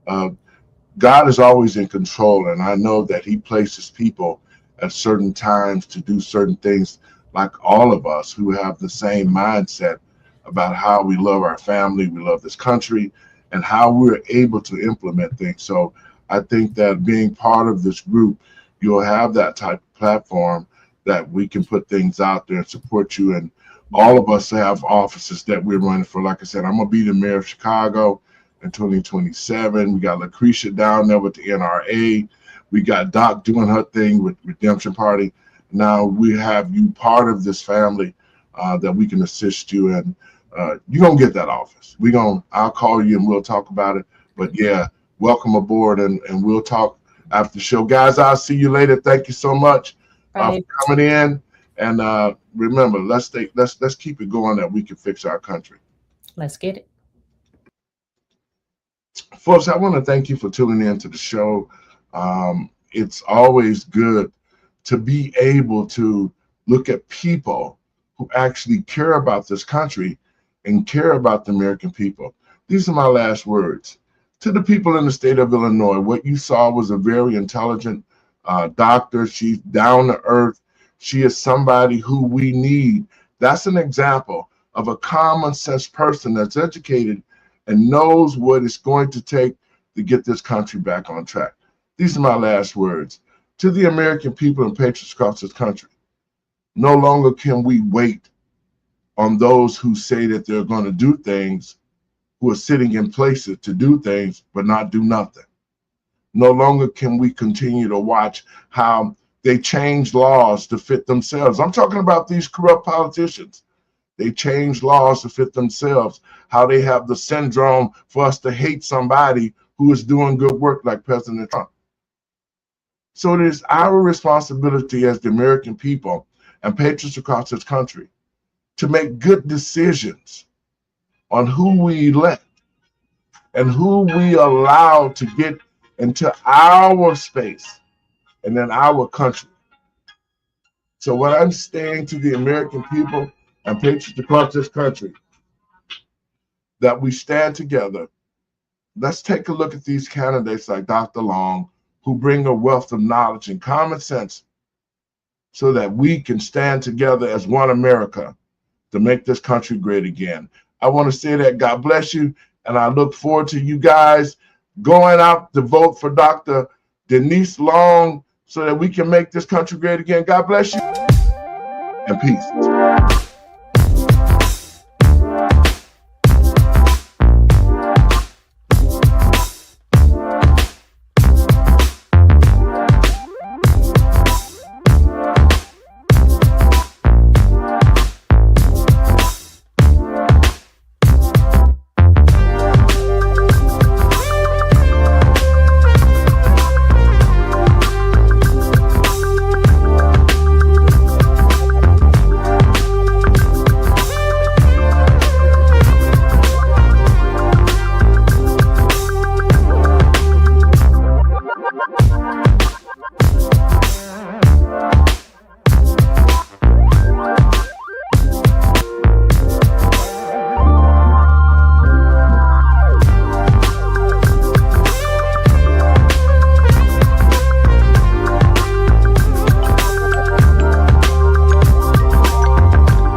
God is always in control, and I know that he places people at certain times to do certain things, like all of us who have the same mindset about how we love our family, we love this country, and how we're able to implement things. So I think that being part of this group, you'll have that type of platform that we can put things out there and support you. And all of us have offices that we're running for. Like I said, I'm going to be the mayor of Chicago in 2027. We got Lucretia down there with the NRA. We got Doc doing her thing with Redemption Party. Now we have you part of this family that we can assist you in. You're going to get that office. I'll call you and we'll talk about it. But yeah, welcome aboard and we'll talk after the show. Guys, I'll see you later. Thank you so much. For coming in, and remember, let's keep it going that we can fix our country. Let's get it. Folks, I want to thank you for tuning in to the show. It's always good to be able to look at people who actually care about this country and care about the American people. These are my last words. To the people in the state of Illinois, what you saw was a very intelligent doctor. She's down to earth. She is somebody who we need. That's an example of a common sense person that's educated and knows what it's going to take to get this country back on track. These are my last words. To the American people and patriots across this country, no longer can we wait on those who say that they're going to do things, who are sitting in places to do things, but not do nothing. No longer can we continue to watch how they change laws to fit themselves. I'm talking about these corrupt politicians. They change laws to fit themselves, how they have the syndrome for us to hate somebody who is doing good work like President Trump. So it is our responsibility as the American people and patriots across this country to make good decisions on who we elect and who we allow to get into our space and in our country. So what I'm saying to the American people and patriots across this country, that we stand together. Let's take a look at these candidates like Dr. Long, who bring a wealth of knowledge and common sense so that we can stand together as one America to make this country great again. I want to say that God bless you, and I look forward to you guys going out to vote for Dr. Denise Long so that we can make this country great again. God bless you, and peace.